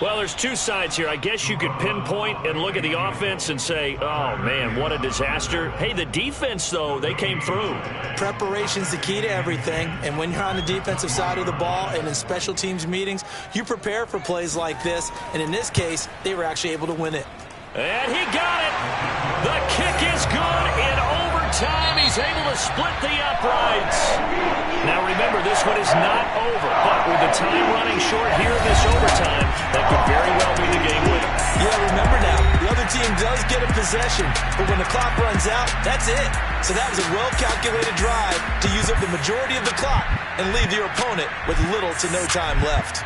Well, there's two sides here. I guess you could pinpoint and look at the offense and say, oh, man, what a disaster. Hey, the defense, though, they came through. Preparation's the key to everything, and when you're on the defensive side of the ball and in special teams meetings, you prepare for plays like this, and in this case, they were actually able to win it. And he got it. The kick is good in overtime. He's able to split the uprights. Now remember, this one is not over, but with the time running short here in this overtime, that could very well be the game winner. Yeah, remember now, the other team does get a possession, but when the clock runs out, that's it. So that was a well-calculated drive to use up the majority of the clock and leave your opponent with little to no time left.